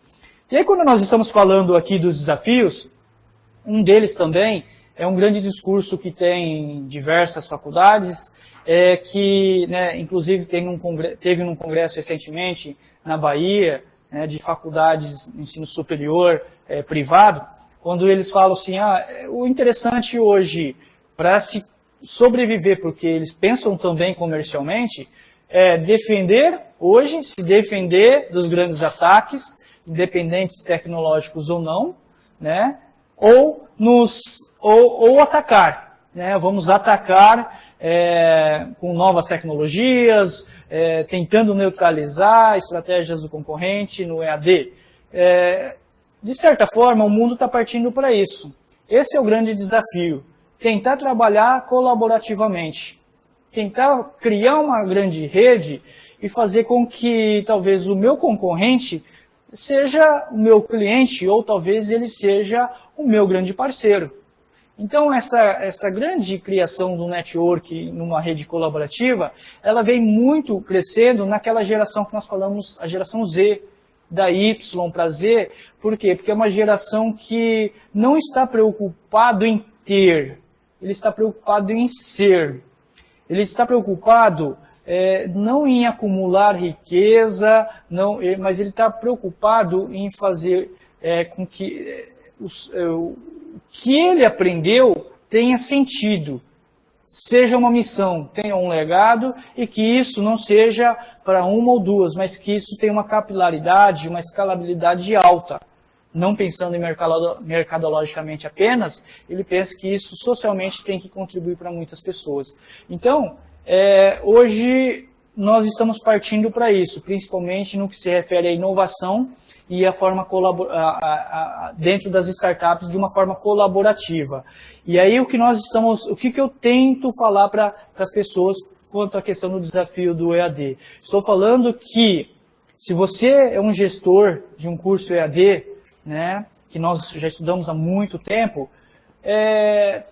E aí, quando nós estamos falando aqui dos desafios, um deles também é um grande discurso que tem em diversas faculdades, que, né, inclusive, teve num congresso recentemente na Bahia, de faculdades de ensino superior privado, quando eles falam assim, o interessante hoje, para se sobreviver, porque eles pensam também comercialmente, é se defender dos grandes ataques, independentes tecnológicos ou não, né, ou atacar, né, vamos atacar com novas tecnologias, tentando neutralizar estratégias do concorrente no EAD. De certa forma, o mundo está partindo para isso. Esse é o grande desafio. Tentar trabalhar colaborativamente. Tentar criar uma grande rede e fazer com que talvez o meu concorrente seja o meu cliente ou talvez ele seja o meu grande parceiro. Então, essa grande criação do network numa rede colaborativa, ela vem muito crescendo naquela geração que nós falamos, a geração Z, da Y para Z. Por quê? Porque é uma geração que não está preocupado em ter, ele está preocupado em ser. Ele está preocupado não em acumular riqueza, mas ele está preocupado em fazer com que o que ele aprendeu tenha sentido, seja uma missão, tenha um legado, e que isso não seja para uma ou duas, mas que isso tenha uma capilaridade, uma escalabilidade alta. Não pensando em mercadologicamente apenas, ele pensa que isso socialmente tem que contribuir para muitas pessoas. Então, hoje nós estamos partindo para isso, principalmente no que se refere à inovação e a forma dentro das startups de uma forma colaborativa. E aí o que eu tento falar para as pessoas quanto à questão do desafio do EAD? Estou falando que se você é um gestor de um curso EAD, né, que nós já estudamos há muito tempo,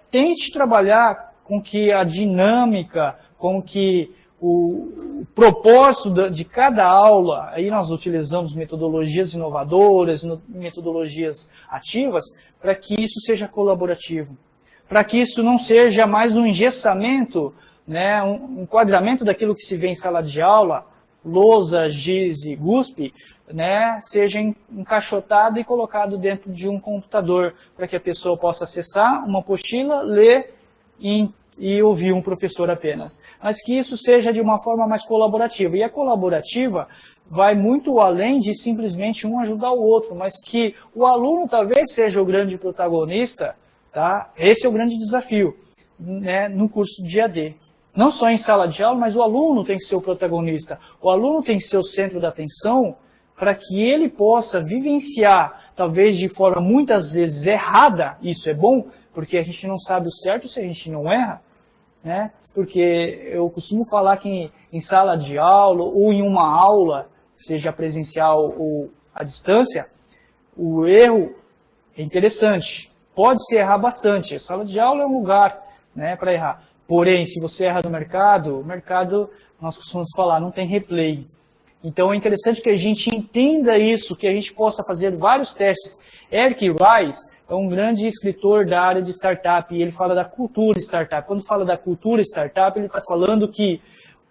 tente trabalhar com que a dinâmica, com que o propósito de cada aula, aí nós utilizamos metodologias inovadoras, metodologias ativas, para que isso seja colaborativo, para que isso não seja mais um engessamento, né, um enquadramento daquilo que se vê em sala de aula, lousa, giz e guspe, né, seja encaixotado e colocado dentro de um computador, para que a pessoa possa acessar uma apostila, ler e ouvir um professor apenas. Mas que isso seja de uma forma mais colaborativa. E a colaborativa vai muito além de simplesmente um ajudar o outro, mas que o aluno talvez seja o grande protagonista, tá? Esse é o grande desafio, né, no curso de EAD. Não só em sala de aula, mas o aluno tem que ser o protagonista. O aluno tem que ser o centro da atenção para que ele possa vivenciar, talvez de forma muitas vezes errada, isso é bom, porque a gente não sabe o certo se a gente não erra, né? Porque eu costumo falar que em sala de aula ou em uma aula, seja presencial ou à distância, o erro é interessante. Pode-se errar bastante. A sala de aula é um lugar, né, para errar. Porém, se você erra no mercado, o mercado, nós costumamos falar, não tem replay. Então é interessante que a gente entenda isso, que a gente possa fazer vários testes. Eric Rice é um grande escritor da área de startup e ele fala da cultura startup. Quando fala da cultura startup, ele está falando que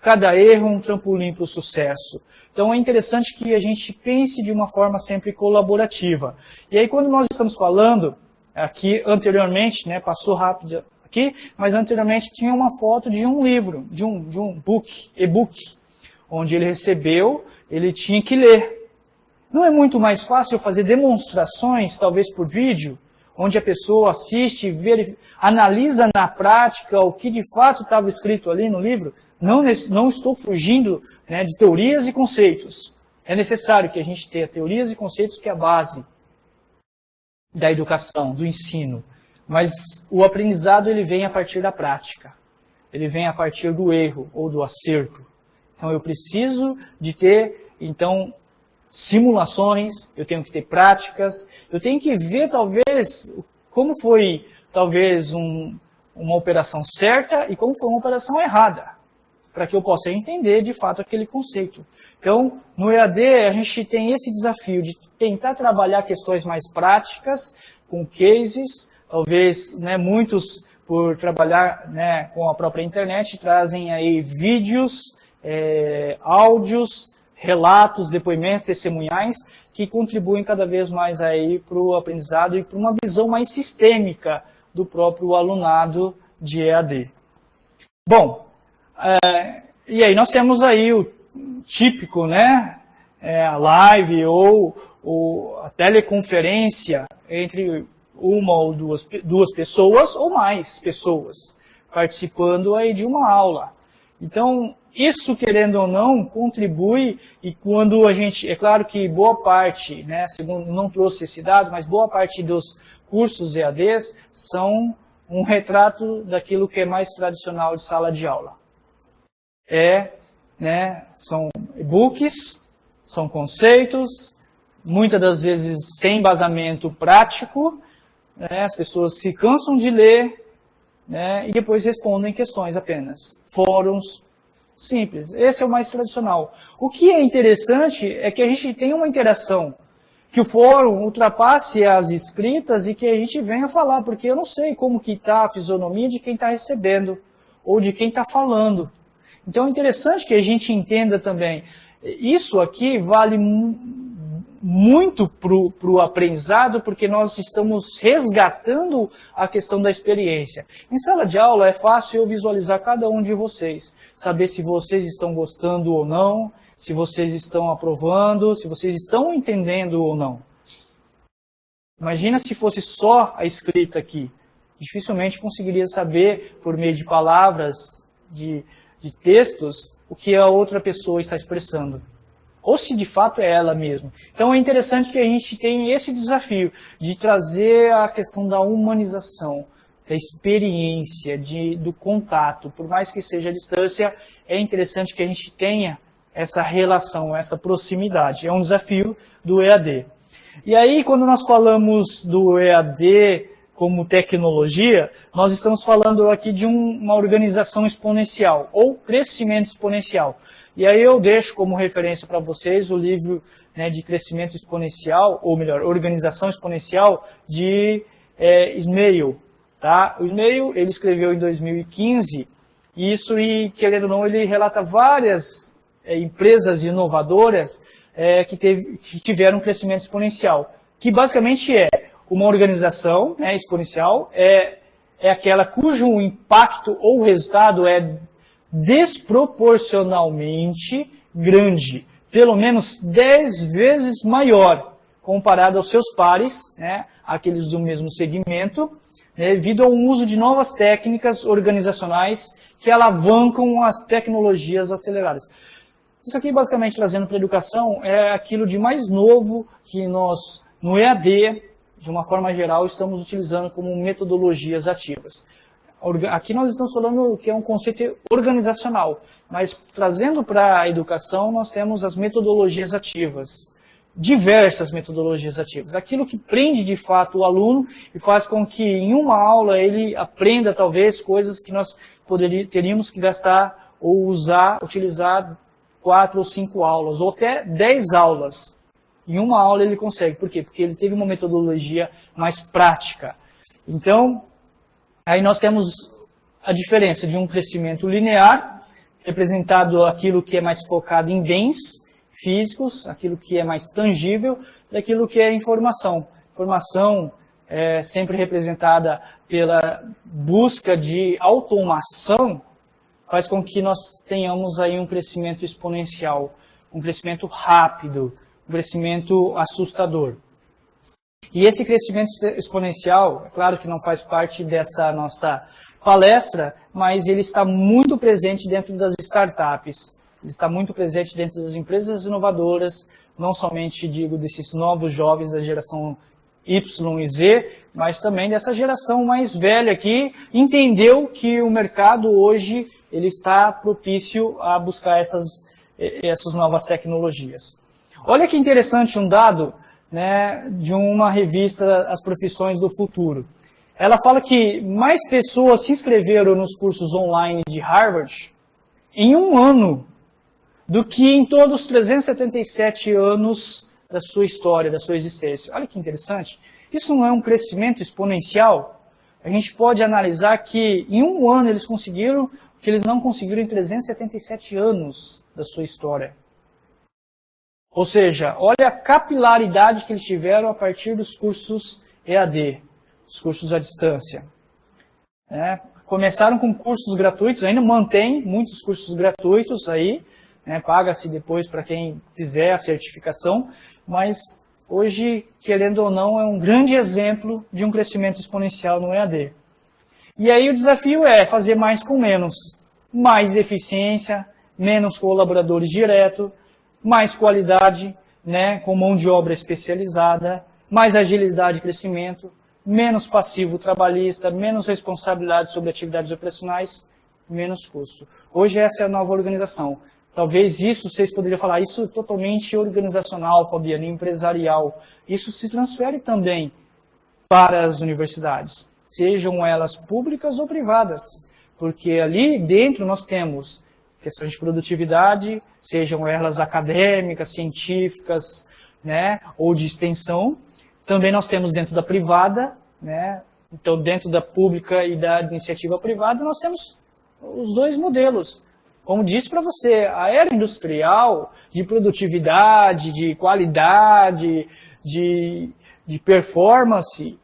cada erro é um trampolim para o sucesso. Então é interessante que a gente pense de uma forma sempre colaborativa. E aí quando nós estamos falando, aqui anteriormente, né, passou rápido aqui, mas anteriormente tinha uma foto de um livro, de um e-book, onde ele recebeu, ele tinha que ler. Não é muito mais fácil fazer demonstrações, talvez por vídeo, onde a pessoa assiste, analisa na prática o que de fato estava escrito ali no livro? Não estou fugindo, né, de teorias e conceitos. É necessário que a gente tenha teorias e conceitos que é a base da educação, do ensino. Mas o aprendizado ele vem a partir da prática. Ele vem a partir do erro ou do acerto. Então eu preciso de ter, então, simulações, eu tenho que ter práticas, eu tenho que ver, talvez, como foi, talvez, uma operação certa e como foi uma operação errada, para que eu possa entender, de fato, aquele conceito. Então, no EAD, a gente tem esse desafio de tentar trabalhar questões mais práticas, com cases, talvez, né, muitos, por trabalhar, né, com a própria internet, trazem aí vídeos, áudios, relatos, depoimentos, testemunhais, que contribuem cada vez mais aí para o aprendizado e para uma visão mais sistêmica do próprio alunado de EAD. Bom, e aí nós temos aí o típico, né, a live ou a teleconferência entre uma ou duas pessoas ou mais pessoas participando aí de uma aula. Então, isso, querendo ou não, contribui, e quando a gente, é claro que boa parte, né, segundo, não trouxe esse dado, mas boa parte dos cursos EADs são um retrato daquilo que é mais tradicional de sala de aula. São e-books, são conceitos, muitas das vezes sem embasamento prático, né, as pessoas se cansam de ler, né, e depois respondem questões apenas. Fóruns, simples. Esse é o mais tradicional. O que é interessante é que a gente tenha uma interação, que o fórum ultrapasse as escritas e que a gente venha falar, porque eu não sei como que está a fisionomia de quem está recebendo ou de quem está falando. Então é interessante que a gente entenda também. Isso aqui vale muito para o aprendizado, porque nós estamos resgatando a questão da experiência. Em sala de aula é fácil eu visualizar cada um de vocês, saber se vocês estão gostando ou não, se vocês estão aprovando, se vocês estão entendendo ou não. Imagina se fosse só a escrita aqui. Dificilmente conseguiria saber, por meio de palavras, de de textos o que a outra pessoa está expressando, ou se de fato é ela mesma. Então é interessante que a gente tenha esse desafio de trazer a questão da humanização, da experiência, do contato, por mais que seja à distância, é interessante que a gente tenha essa relação, essa proximidade. É um desafio do EAD. E aí, quando nós falamos do EAD como tecnologia, nós estamos falando aqui de uma organização exponencial, ou crescimento exponencial. E aí eu deixo como referência para vocês o livro, né, de crescimento exponencial, ou melhor, organização exponencial, de Smale. Tá? O Smale, ele escreveu em 2015, e querendo ou não, ele relata várias empresas inovadoras que tiveram um crescimento exponencial, que basicamente é uma organização, né, exponencial, é aquela cujo impacto ou resultado é desproporcionalmente grande, pelo menos 10 vezes maior, comparado aos seus pares, né, aqueles do mesmo segmento, né, devido ao uso de novas técnicas organizacionais que alavancam as tecnologias aceleradas. Isso aqui, basicamente, trazendo para a educação, é aquilo de mais novo que nós, no EAD, de uma forma geral, estamos utilizando como metodologias ativas. Aqui nós estamos falando que é um conceito organizacional, mas trazendo para a educação, nós temos as metodologias ativas, diversas metodologias ativas. Aquilo que prende, de fato, o aluno e faz com que, em uma aula, ele aprenda, talvez, coisas que nós teríamos que gastar ou utilizar 4 ou 5 aulas, ou até 10 aulas. Em uma aula ele consegue. Por quê? Porque ele teve uma metodologia mais prática. Então, aí nós temos a diferença de um crescimento linear, representado aquilo que é mais focado em bens físicos, aquilo que é mais tangível, daquilo que é informação. Informação é sempre representada pela busca de automação, faz com que nós tenhamos aí um crescimento exponencial, um crescimento rápido, um crescimento assustador. E esse crescimento exponencial, é claro que não faz parte dessa nossa palestra, mas ele está muito presente dentro das startups, ele está muito presente dentro das empresas inovadoras, não somente, digo, desses novos jovens da geração Y e Z, mas também dessa geração mais velha que entendeu que o mercado hoje ele está propício a buscar essas novas tecnologias. Olha que interessante um dado, né, de uma revista As Profissões do Futuro. Ela fala que mais pessoas se inscreveram nos cursos online de Harvard em um ano do que em todos os 377 anos da sua história, da sua existência. Olha que interessante. Isso não é um crescimento exponencial? A gente pode analisar que em um ano eles conseguiram o que eles não conseguiram em 377 anos da sua história. Ou seja, olha a capilaridade que eles tiveram a partir dos cursos EAD, os cursos à distância. Começaram com cursos gratuitos, ainda mantém muitos cursos gratuitos aí, paga-se depois para quem quiser a certificação, mas hoje, querendo ou não, é um grande exemplo de um crescimento exponencial no EAD. E aí o desafio é fazer mais com menos. Mais eficiência, menos colaboradores direto, mais qualidade, com mão de obra especializada, mais agilidade e crescimento, menos passivo trabalhista, menos responsabilidade sobre atividades operacionais, menos custo. Hoje essa é a nova organização. Talvez isso, vocês poderiam falar, isso é totalmente organizacional, Fabiano, empresarial. Isso se transfere também para as universidades, sejam elas públicas ou privadas, porque ali dentro nós temos questões de produtividade, sejam elas acadêmicas, científicas, ou de extensão. Também nós temos dentro da privada, então dentro da pública e da iniciativa privada, nós temos os dois modelos. Como disse para você, a era industrial de produtividade, de qualidade, de performance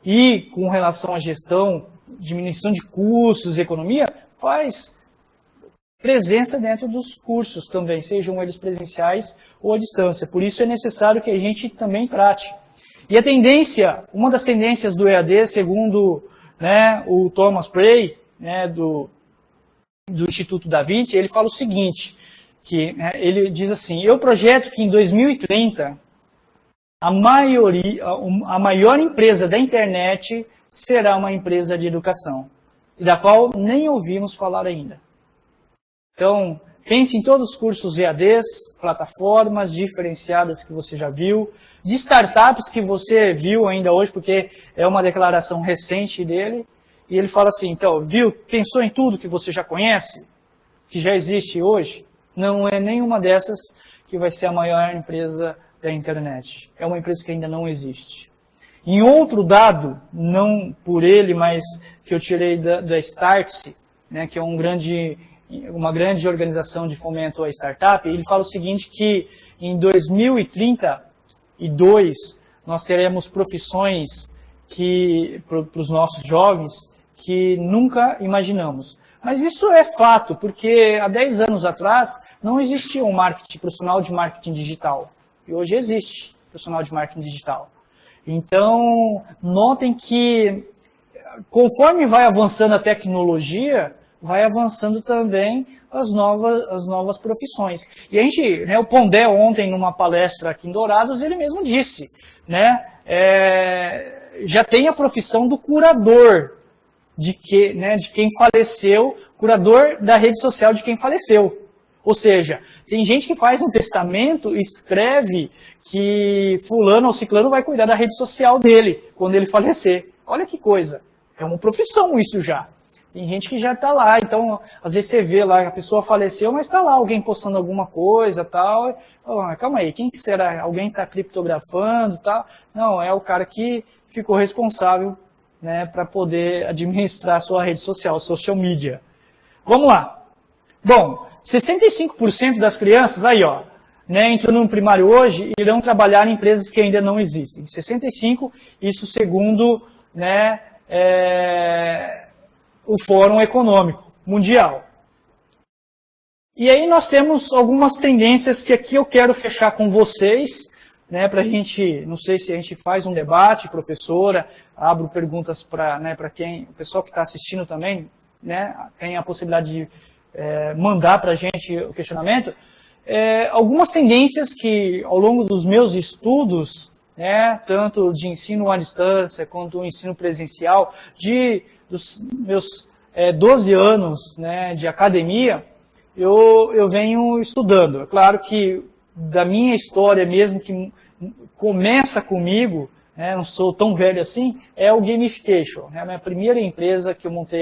e com relação à gestão, diminuição de custos, economia, faz presença dentro dos cursos também, sejam eles presenciais ou à distância. Por isso é necessário que a gente também trate. E a tendência, uma das tendências do EAD, segundo o Thomas Prey, do do Instituto Da Vinci, ele fala o seguinte, que ele diz assim, eu projeto que em 2030 a maior empresa da internet será uma empresa de educação, da qual nem ouvimos falar ainda. Então, pense em todos os cursos EADs, plataformas diferenciadas que você já viu, de startups que você viu ainda hoje, porque é uma declaração recente dele, e ele fala assim, então, viu, pensou em tudo que você já conhece, que já existe hoje? Não é nenhuma dessas que vai ser a maior empresa da internet. É uma empresa que ainda não existe. Em outro dado, não por ele, mas que eu tirei da Startse, né, que é uma grande organização de fomento à startup, ele fala o seguinte, que em 2032 nós teremos profissões para os nossos jovens que nunca imaginamos. Mas isso é fato, porque há 10 anos atrás não existia um profissional de marketing digital. E hoje existe profissional de marketing digital. Então, notem que conforme vai avançando a tecnologia, vai avançando também as novas profissões. E a gente, o Pondé ontem numa palestra aqui em Dourados, ele mesmo disse, já tem a profissão do curador de quem faleceu, curador da rede social de quem faleceu. Ou seja, tem gente que faz um testamento e escreve que fulano ou ciclano vai cuidar da rede social dele quando ele falecer. Olha que coisa. É uma profissão isso já. Tem gente que já está lá, então às vezes você vê lá, a pessoa faleceu, mas está lá alguém postando alguma coisa tal. Oh, calma aí, quem que será? Alguém está criptografando tal? Não, é o cara que ficou responsável, para poder administrar a sua rede social, social media. Vamos lá. Bom, 65% das crianças, aí ó, entrando no primário hoje, irão trabalhar em empresas que ainda não existem. 65%, isso segundo o Fórum Econômico Mundial. E aí nós temos algumas tendências que aqui eu quero fechar com vocês, para a gente, não sei se a gente faz um debate, professora, abro perguntas para quem, o pessoal que está assistindo também, tem a possibilidade de mandar para a gente o questionamento. Algumas tendências que ao longo dos meus estudos, tanto de ensino à distância quanto o ensino presencial, dos meus 12 anos de academia, eu venho estudando. É claro que da minha história mesmo, que começa comigo, não sou tão velho assim, é o gamification. A minha primeira empresa que eu montei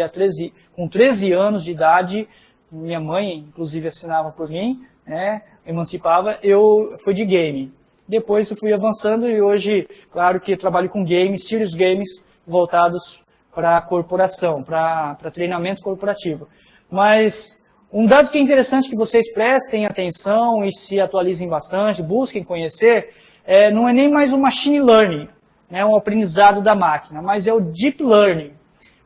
com 13 anos de idade, minha mãe inclusive assinava por mim, emancipava, foi de game. Depois eu fui avançando e hoje, claro que eu trabalho com games, serious games voltados para a corporação, para treinamento corporativo. Mas um dado que é interessante que vocês prestem atenção e se atualizem bastante, busquem conhecer, não é nem mais o machine learning, um aprendizado da máquina, mas é o deep learning.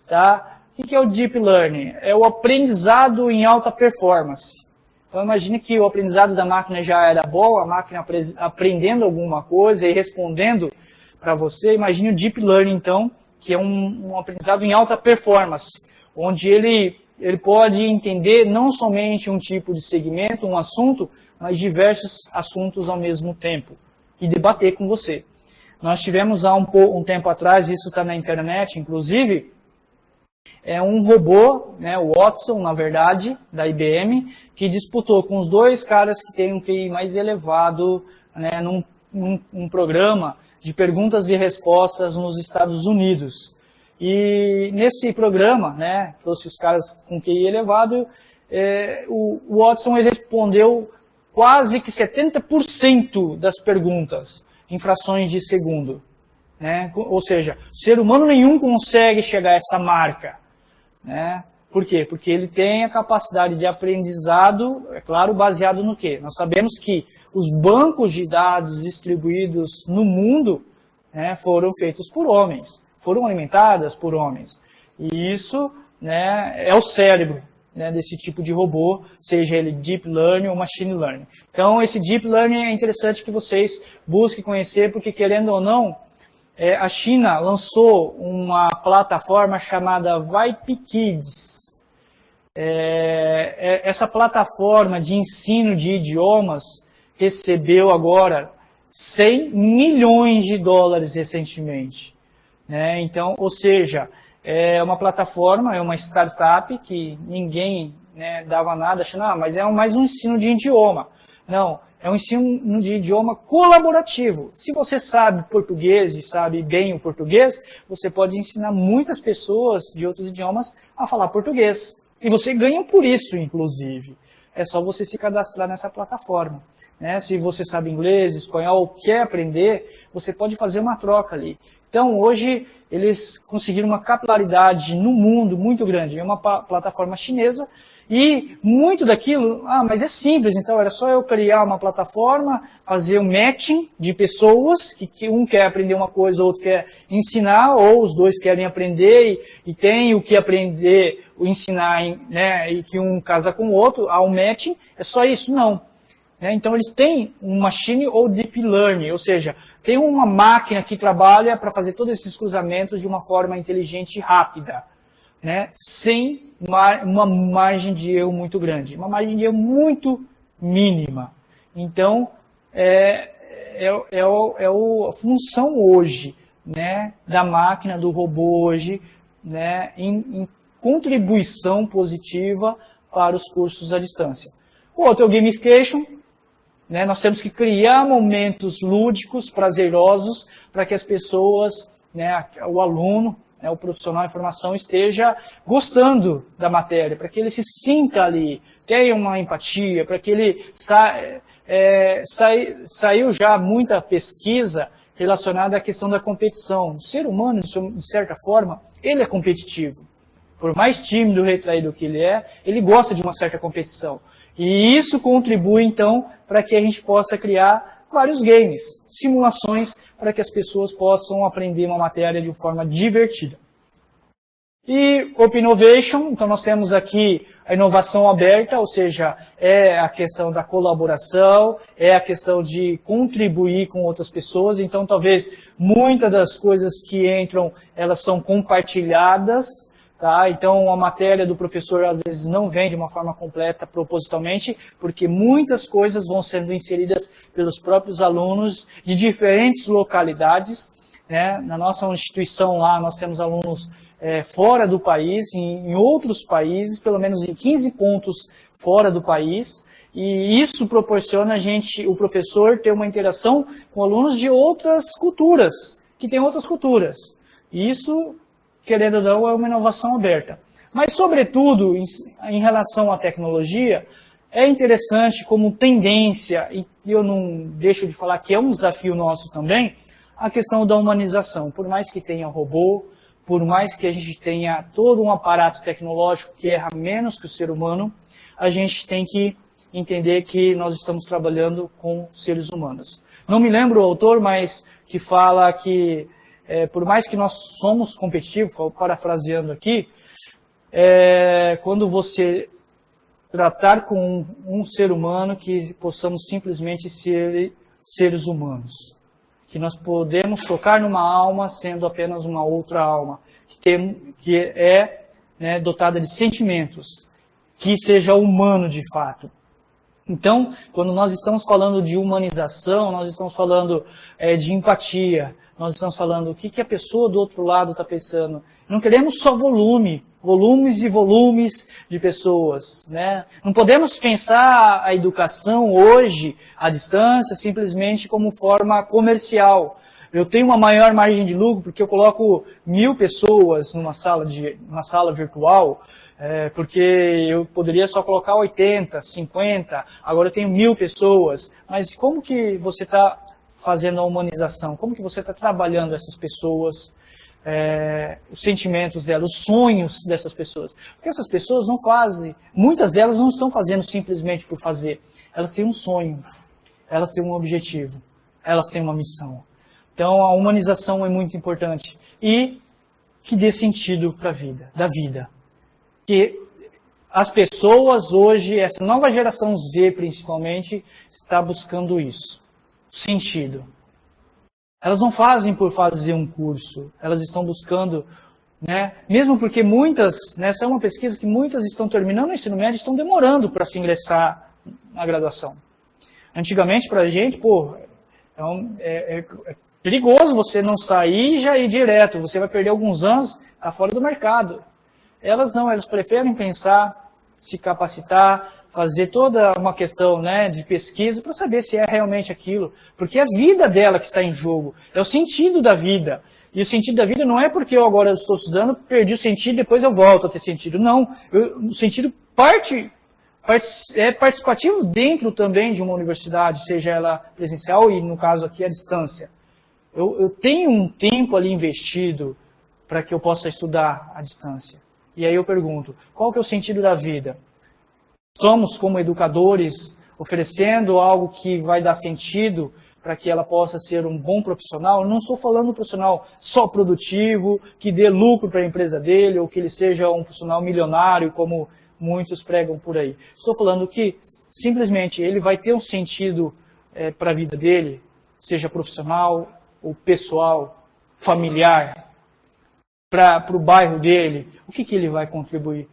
Tá? O que é o deep learning? É o aprendizado em alta performance. Então imagine que o aprendizado da máquina já era bom, a máquina aprendendo alguma coisa e respondendo para você. Imagine o deep learning, então, que é um aprendizado em alta performance, onde ele pode entender não somente um tipo de segmento, um assunto, mas diversos assuntos ao mesmo tempo e debater com você. Nós tivemos há um tempo atrás, isso está na internet, inclusive, um robô, o Watson, na verdade, da IBM, que disputou com os dois caras que têm um QI mais elevado num programa de perguntas e respostas nos Estados Unidos. E nesse programa, trouxe os caras com QI elevado, o Watson ele respondeu quase que 70% das perguntas em frações de segundo. Ou seja, ser humano nenhum consegue chegar a essa marca. Por quê? Porque ele tem a capacidade de aprendizado, é claro, baseado no quê? Nós sabemos que os bancos de dados distribuídos no mundo foram feitos por homens, foram alimentadas por homens. E isso é o cérebro desse tipo de robô, seja ele deep learning ou machine learning. Então, esse deep learning é interessante que vocês busquem conhecer, porque querendo ou não, a China lançou uma plataforma chamada VIPE Kids. essa plataforma de ensino de idiomas recebeu agora 100 milhões de dólares recentemente. Né? Então, ou seja, é uma plataforma, é uma startup que ninguém, né, dava nada, achando, mas é mais um ensino de idioma. Não, é um ensino de idioma colaborativo. Se você sabe português e sabe bem o português, você pode ensinar muitas pessoas de outros idiomas a falar português. E você ganha por isso, inclusive. É só você se cadastrar nessa plataforma. Né? Se você sabe inglês, espanhol, quer aprender, você pode fazer uma troca ali. Então, hoje, eles conseguiram uma capilaridade no mundo muito grande. É uma plataforma chinesa e muito daquilo, mas é simples, então era só eu criar uma plataforma, fazer um matching de pessoas, que um quer aprender uma coisa, o outro quer ensinar, ou os dois querem aprender e tem o que aprender, o ensinar, né, e que um casa com o outro, há um matching, é só isso? Não. Então, eles têm um machine ou deep learning, ou seja, tem uma máquina que trabalha para fazer todos esses cruzamentos de uma forma inteligente e rápida, né? Sem uma margem de erro muito grande, uma margem de erro muito mínima. Então, a função hoje, né, da máquina, do robô hoje, né, em contribuição positiva para os cursos à distância. O outro é o gamification. Né, nós temos que criar momentos lúdicos, prazerosos, para que as pessoas, né, o aluno, né, o profissional em formação esteja gostando da matéria, para que ele se sinta ali, tenha uma empatia, para que ele saiu já muita pesquisa relacionada à questão da competição. O ser humano, de certa forma, ele é competitivo. Por mais tímido, retraído que ele gosta de uma certa competição. E isso contribui, então, para que a gente possa criar vários games, simulações, para que as pessoas possam aprender uma matéria de forma divertida. E Open Innovation, então nós temos aqui a inovação aberta, ou seja, é a questão da colaboração, é a questão de contribuir com outras pessoas, então talvez muitas das coisas que entram, elas são compartilhadas. Tá? Então, a matéria do professor, às vezes, não vem de uma forma completa, propositalmente, porque muitas coisas vão sendo inseridas pelos próprios alunos de diferentes localidades. Né? Na nossa instituição lá, nós temos alunos fora do país, em outros países, pelo menos em 15 pontos fora do país, e isso proporciona o professor ter uma interação com alunos de outras culturas, que têm outras culturas. E isso, querendo ou não, é uma inovação aberta. Mas, sobretudo, em relação à tecnologia, é interessante como tendência, e eu não deixo de falar que é um desafio nosso também, a questão da humanização. Por mais que tenha robô, por mais que a gente tenha todo um aparato tecnológico que erra menos que o ser humano, a gente tem que entender que nós estamos trabalhando com seres humanos. Não me lembro o autor, mas que fala que por mais que nós somos competitivos, parafraseando aqui, quando você tratar com um ser humano, que possamos simplesmente ser seres humanos. Que nós podemos tocar numa alma sendo apenas uma outra alma, que é, né, dotada de sentimentos, que seja humano de fato. Então, quando nós estamos falando de humanização, nós estamos falando de empatia, nós estamos falando o que a pessoa do outro lado está pensando. Não queremos só volumes e volumes de pessoas. Né? Não podemos pensar a educação hoje, à distância, simplesmente como forma comercial. Eu tenho uma maior margem de lucro porque eu coloco 1000 pessoas numa sala virtual, porque eu poderia só colocar 80, 50, agora eu tenho 1000 pessoas. Mas como que você está fazendo a humanização? Como que você está trabalhando essas pessoas, os sentimentos delas, os sonhos dessas pessoas? Porque essas pessoas não fazem, muitas delas não estão fazendo simplesmente por fazer. Elas têm um sonho, elas têm um objetivo, elas têm uma missão. Então a humanização é muito importante e que dê sentido para a vida, da vida. Que as pessoas hoje, essa nova geração Z principalmente, está buscando isso. Sentido. Elas não fazem por fazer um curso, elas estão buscando né? Mesmo porque muitas, né, essa é uma pesquisa que muitas estão terminando o ensino médio e estão demorando para se ingressar na graduação. Antigamente, para a gente, pô, é perigoso você não sair e já ir direto, você vai perder alguns anos, tá fora do mercado. Elas não, elas preferem pensar, se capacitar, fazer toda uma questão, né, de pesquisa para saber se é realmente aquilo, porque é a vida dela que está em jogo, é o sentido da vida. E o sentido da vida não é porque eu agora estou estudando, perdi o sentido, depois eu volto a ter sentido. Não, o sentido é participativo dentro também de uma universidade, seja ela presencial e, no caso aqui, à distância. Eu tenho um tempo ali investido para que eu possa estudar à distância. E aí eu pergunto, qual que é o sentido da vida? Estamos, como educadores, oferecendo algo que vai dar sentido para que ela possa ser um bom profissional? Eu não estou falando um profissional só produtivo, que dê lucro para a empresa dele, ou que ele seja um profissional milionário, como muitos pregam por aí. Estou falando que, simplesmente, ele vai ter um sentido para a vida dele, seja profissional ou pessoal, familiar, para o bairro dele. O que ele vai contribuir?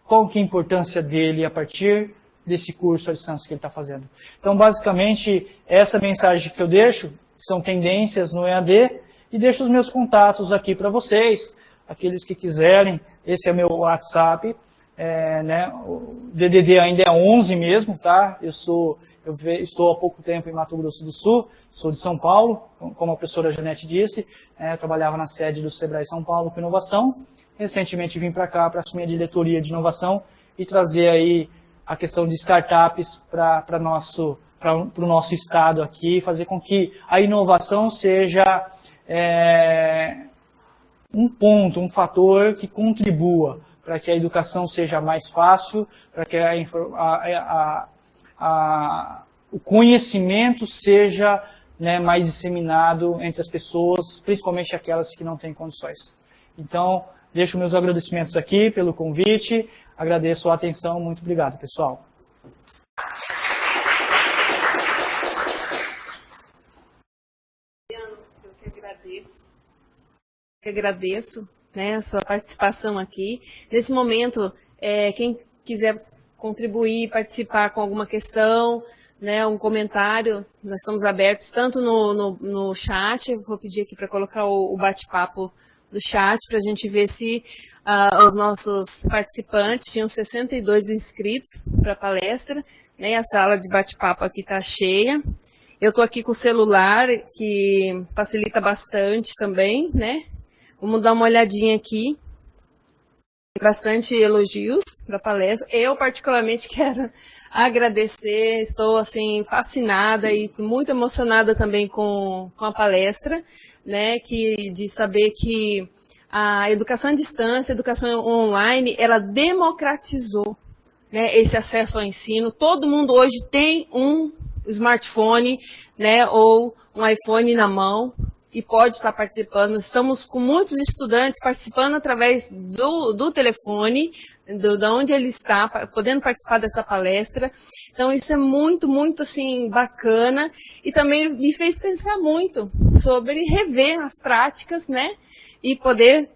Qual que é a importância dele a partir desse curso à distância que ele está fazendo? Então, basicamente, essa mensagem que eu deixo são tendências no EAD e deixo os meus contatos aqui para vocês, aqueles que quiserem. Esse é meu WhatsApp, né? O DDD ainda é 11 mesmo, tá? Eu estou há pouco tempo em Mato Grosso do Sul, sou de São Paulo, como a professora Janete disse, eu trabalhava na sede do Sebrae São Paulo com inovação. Recentemente vim para cá para assumir a diretoria de inovação e trazer aí a questão de startups para o nosso estado aqui, fazer com que a inovação seja um ponto, um fator que contribua para que a educação seja mais fácil, para que o conhecimento seja, né, mais disseminado entre as pessoas, principalmente aquelas que não têm condições. Então, deixo meus agradecimentos aqui pelo convite, agradeço a atenção, muito obrigado, pessoal. Eu que agradeço, né, a sua participação aqui. Nesse momento, quem quiser contribuir, participar com alguma questão, né, um comentário, nós estamos abertos tanto no chat, eu vou pedir aqui para colocar o bate-papo do chat, para a gente ver se os nossos participantes, tinham 62 inscritos para a palestra, né, a sala de bate-papo aqui está cheia. Eu estou aqui com o celular, que facilita bastante também, né? Vamos dar uma olhadinha aqui. Bastante elogios da palestra. Eu, particularmente, quero agradecer, estou, assim, fascinada e muito emocionada também com a palestra, né? De saber que a educação à distância, a educação online, ela democratizou, né, esse acesso ao ensino. Todo mundo hoje tem um smartphone, né, ou um iPhone na mão e pode estar participando. Estamos com muitos estudantes participando através do telefone, de onde ele está, podendo participar dessa palestra. Então, isso é muito, muito, assim, bacana. E também me fez pensar muito sobre rever as práticas, né, e poder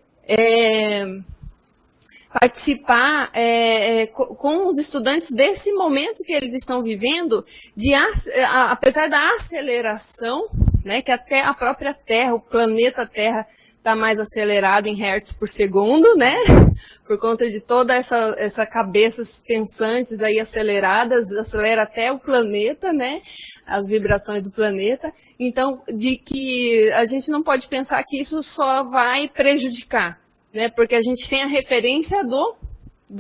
participar com os estudantes desse momento que eles estão vivendo, apesar da aceleração, né, que até a própria Terra, o planeta Terra, está mais acelerado em hertz por segundo, né, por conta de toda essa cabeças pensantes aí aceleradas, acelera até o planeta, né, as vibrações do planeta. Então, de que a gente não pode pensar que isso só vai prejudicar, né, porque a gente tem a referência do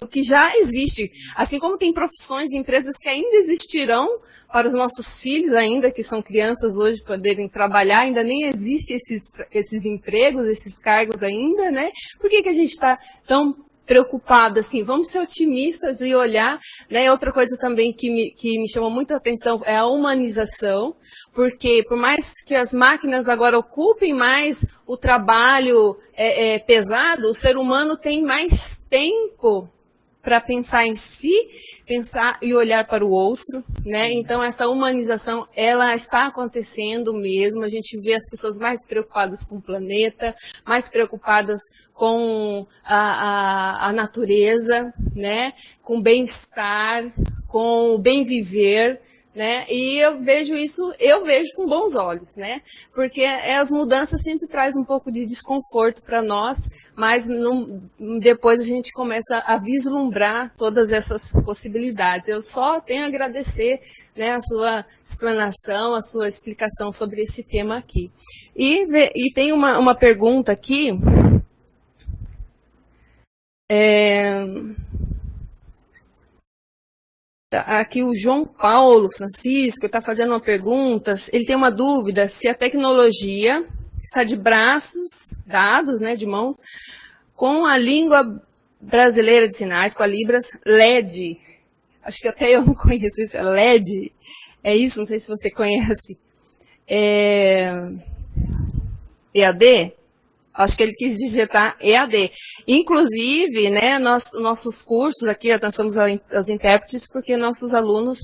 que já existe. Assim como tem profissões e empresas que ainda existirão para os nossos filhos, ainda que são crianças hoje, poderem trabalhar, ainda nem existem esses empregos, esses cargos ainda, né? Por que a gente está tão preocupado assim? Vamos ser otimistas e olhar, né? Outra coisa também que me chamou muita atenção é a humanização, porque por mais que as máquinas agora ocupem mais o trabalho pesado, o ser humano tem mais tempo para pensar em si, pensar e olhar para o outro, né? Então, essa humanização, ela está acontecendo mesmo. A gente vê as pessoas mais preocupadas com o planeta, mais preocupadas com a natureza, né? Com o bem-estar, com o bem viver, né? E eu vejo com bons olhos, né? Porque as mudanças sempre trazem um pouco de desconforto para nós, mas depois a gente começa a vislumbrar todas essas possibilidades. Eu só tenho a agradecer, né, a sua explanação, a sua explicação sobre esse tema aqui. E tem uma pergunta aqui. Aqui o João Paulo Francisco está fazendo uma pergunta, ele tem uma dúvida se a tecnologia está de braços dados, né, de mãos, com a língua brasileira de sinais, com a Libras LED. Acho que até eu não conheço isso, é LED. É isso, não sei se você conhece. EAD? Acho que ele quis digitar EAD. Inclusive, né, nossos cursos aqui, nós somos as intérpretes, porque nossos alunos,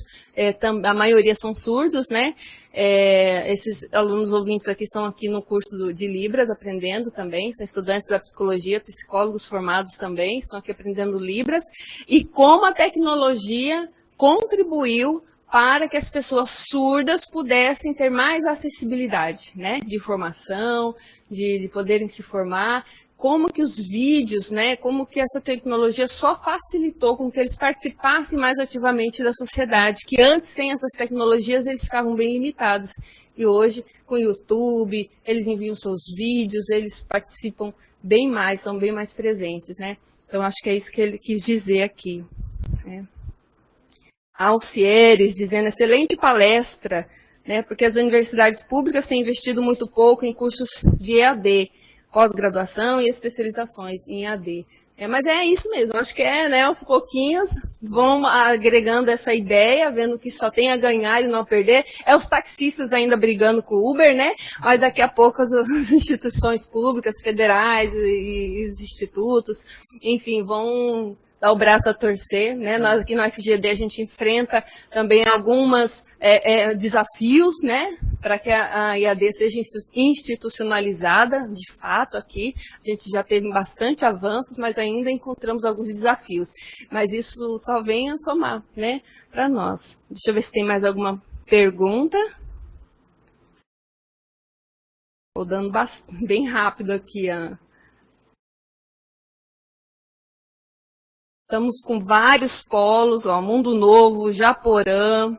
a maioria são surdos, né? Esses alunos ouvintes aqui estão aqui no curso de Libras, aprendendo também, são estudantes da psicologia, psicólogos formados também, estão aqui aprendendo Libras. E como a tecnologia contribuiu para que as pessoas surdas pudessem ter mais acessibilidade, né, de informação, de poderem se formar, como que os vídeos, né, como que essa tecnologia só facilitou com que eles participassem mais ativamente da sociedade, que antes, sem essas tecnologias, eles ficavam bem limitados. E hoje, com o YouTube, eles enviam seus vídeos, eles participam bem mais, são bem mais presentes, né. Então, acho que é isso que ele quis dizer aqui, né. Alcieres, dizendo, excelente palestra, né, porque as universidades públicas têm investido muito pouco em cursos de EAD, pós-graduação e especializações em EAD. Mas é isso mesmo, acho que né, aos pouquinhos vão agregando essa ideia, vendo que só tem a ganhar e não a perder. Os taxistas ainda brigando com o Uber, né? Mas daqui a pouco as instituições públicas, federais e os institutos, enfim, vão dar o braço a torcer, né? Nós aqui no FGD a gente enfrenta também alguns desafios, né? Para que a EAD seja institucionalizada, de fato, aqui. A gente já teve bastante avanços, mas ainda encontramos alguns desafios. Mas isso só vem a somar, né? Para nós. Deixa eu ver se tem mais alguma pergunta. Estou dando bem rápido aqui, Estamos com vários polos, Mundo Novo, Japorã,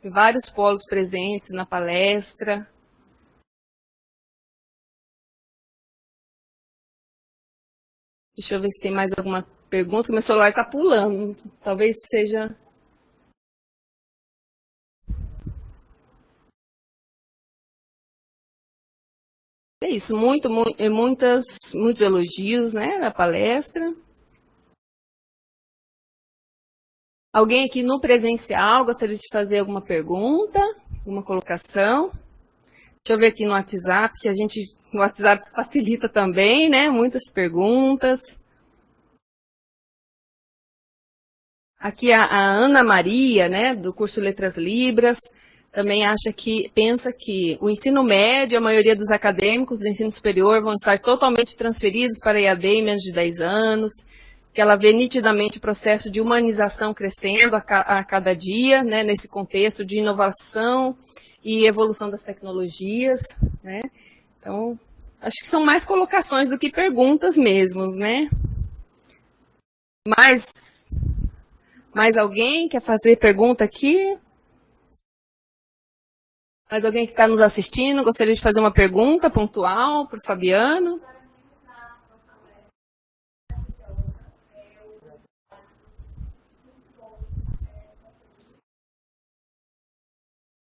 vários polos presentes na palestra. Deixa eu ver se tem mais alguma pergunta, meu celular está pulando, talvez seja... É isso, muitos elogios, né, na palestra. Alguém aqui no presencial gostaria de fazer alguma pergunta, alguma colocação? Deixa eu ver aqui no WhatsApp, que no WhatsApp facilita também, né? Muitas perguntas. Aqui a Ana Maria, né, do curso Letras Libras, também pensa que o ensino médio, a maioria dos acadêmicos do ensino superior vão estar totalmente transferidos para a EAD em menos de 10 anos. Que ela vê nitidamente o processo de humanização crescendo a cada dia, né, nesse contexto de inovação e evolução das tecnologias, né? Então, acho que são mais colocações do que perguntas mesmo, né? Mais alguém quer fazer pergunta aqui? Mais alguém que está nos assistindo gostaria de fazer uma pergunta pontual para o Fabiano?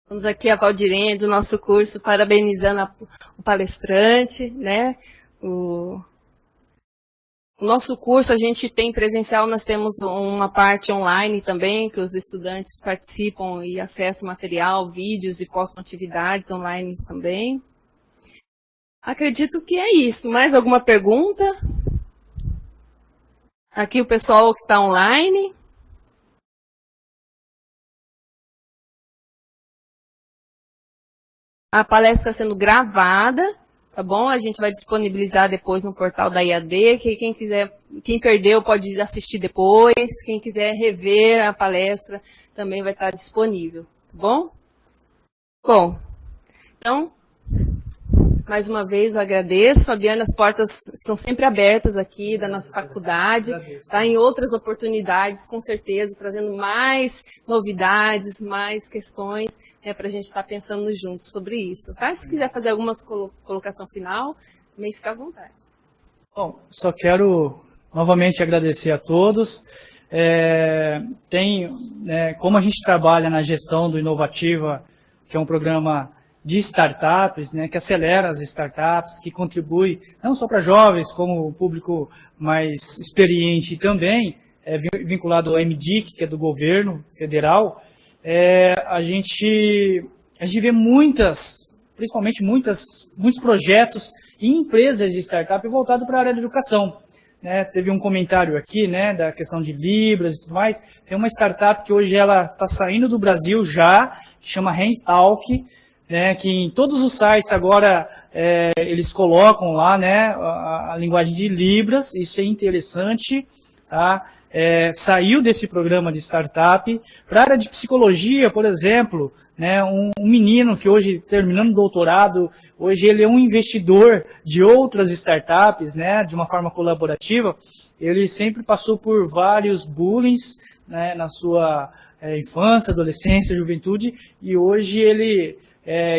Vamos aqui a Valdirene do nosso curso, parabenizando o palestrante, né? O nosso curso a gente tem presencial, nós temos uma parte online também, que os estudantes participam e acessam material, vídeos e postam atividades online também. Acredito que é isso. Mais alguma pergunta? Aqui o pessoal que está online. A palestra está sendo gravada, tá bom? A gente vai disponibilizar depois no portal da IAD, que quem perdeu pode assistir depois, quem quiser rever a palestra também vai estar disponível, tá bom? Bom, então, mais uma vez eu agradeço, Fabiana, as portas estão sempre abertas aqui da nossa faculdade, tá? Em outras oportunidades, com certeza, trazendo mais novidades, mais questões, né, para a gente estar pensando juntos sobre isso, tá? Se quiser fazer alguma colocação final, também fica à vontade. Bom, só quero novamente agradecer a todos. Como a gente trabalha na gestão do Inovativa, que é um programa de startups, né, que acelera as startups, que contribui não só para jovens, como o público mais experiente também, vinculado ao MDIC, que é do governo federal, a gente vê principalmente muitos projetos e empresas de startup voltados para a área da educação. Né? Teve um comentário aqui, né, da questão de Libras e tudo mais. Tem uma startup que hoje ela está saindo do Brasil já, que chama Handtalk, né, que em todos os sites agora eles colocam lá, né, a linguagem de Libras. Isso é interessante, tá? Saiu desse programa de startup. Para a área de psicologia, por exemplo, né, um menino que hoje, terminando o doutorado, hoje ele é um investidor de outras startups, né, de uma forma colaborativa. Ele sempre passou por vários bullying, né, na sua infância, adolescência, juventude, e hoje ele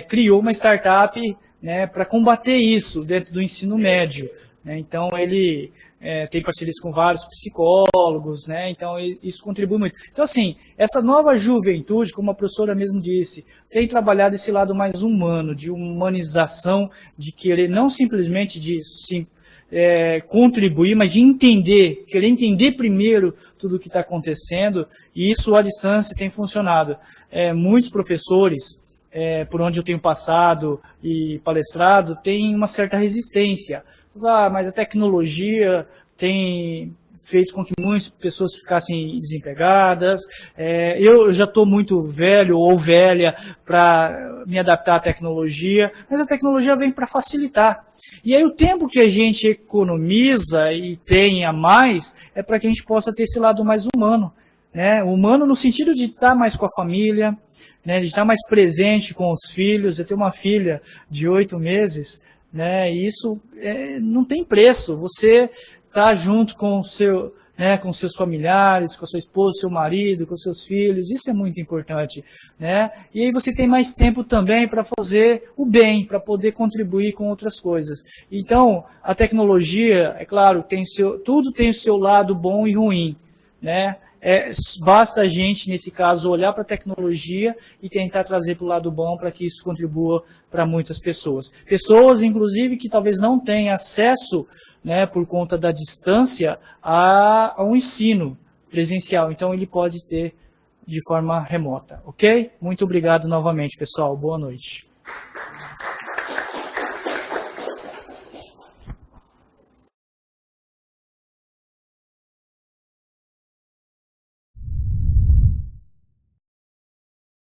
criou uma startup, né, para combater isso dentro do ensino médio. Né? Então, ele tem parcerias com vários psicólogos, né? Então isso contribui muito. Então, assim, essa nova juventude, como a professora mesmo disse, tem trabalhado esse lado mais humano, de humanização, de querer não simplesmente contribuir, mas de querer entender primeiro tudo o que está acontecendo, e isso à distância tem funcionado. Muitos professores, por onde eu tenho passado e palestrado, têm uma certa resistência. Mas a tecnologia tem feito com que muitas pessoas ficassem desempregadas. Eu já estou muito velho ou velha para me adaptar à tecnologia, mas a tecnologia vem para facilitar. E aí o tempo que a gente economiza e tem a mais é para que a gente possa ter esse lado mais humano. Né? Humano no sentido de estar mais com a família, né? De estar mais presente com os filhos. Eu tenho uma filha de 8 meses, né? E isso não tem preço. Você está junto com com seus familiares, com a sua esposa, seu marido, com seus filhos, isso é muito importante, né? E aí você tem mais tempo também para fazer o bem, para poder contribuir com outras coisas. Então, a tecnologia, é claro, tudo tem o seu lado bom e ruim, né? Basta a gente, nesse caso, olhar para a tecnologia e tentar trazer para o lado bom para que isso contribua para muitas pessoas. Pessoas, inclusive, que talvez não tenham acesso, né, por conta da distância, a um ensino presencial. Então, ele pode ter de forma remota, ok? Muito obrigado novamente, pessoal. Boa noite.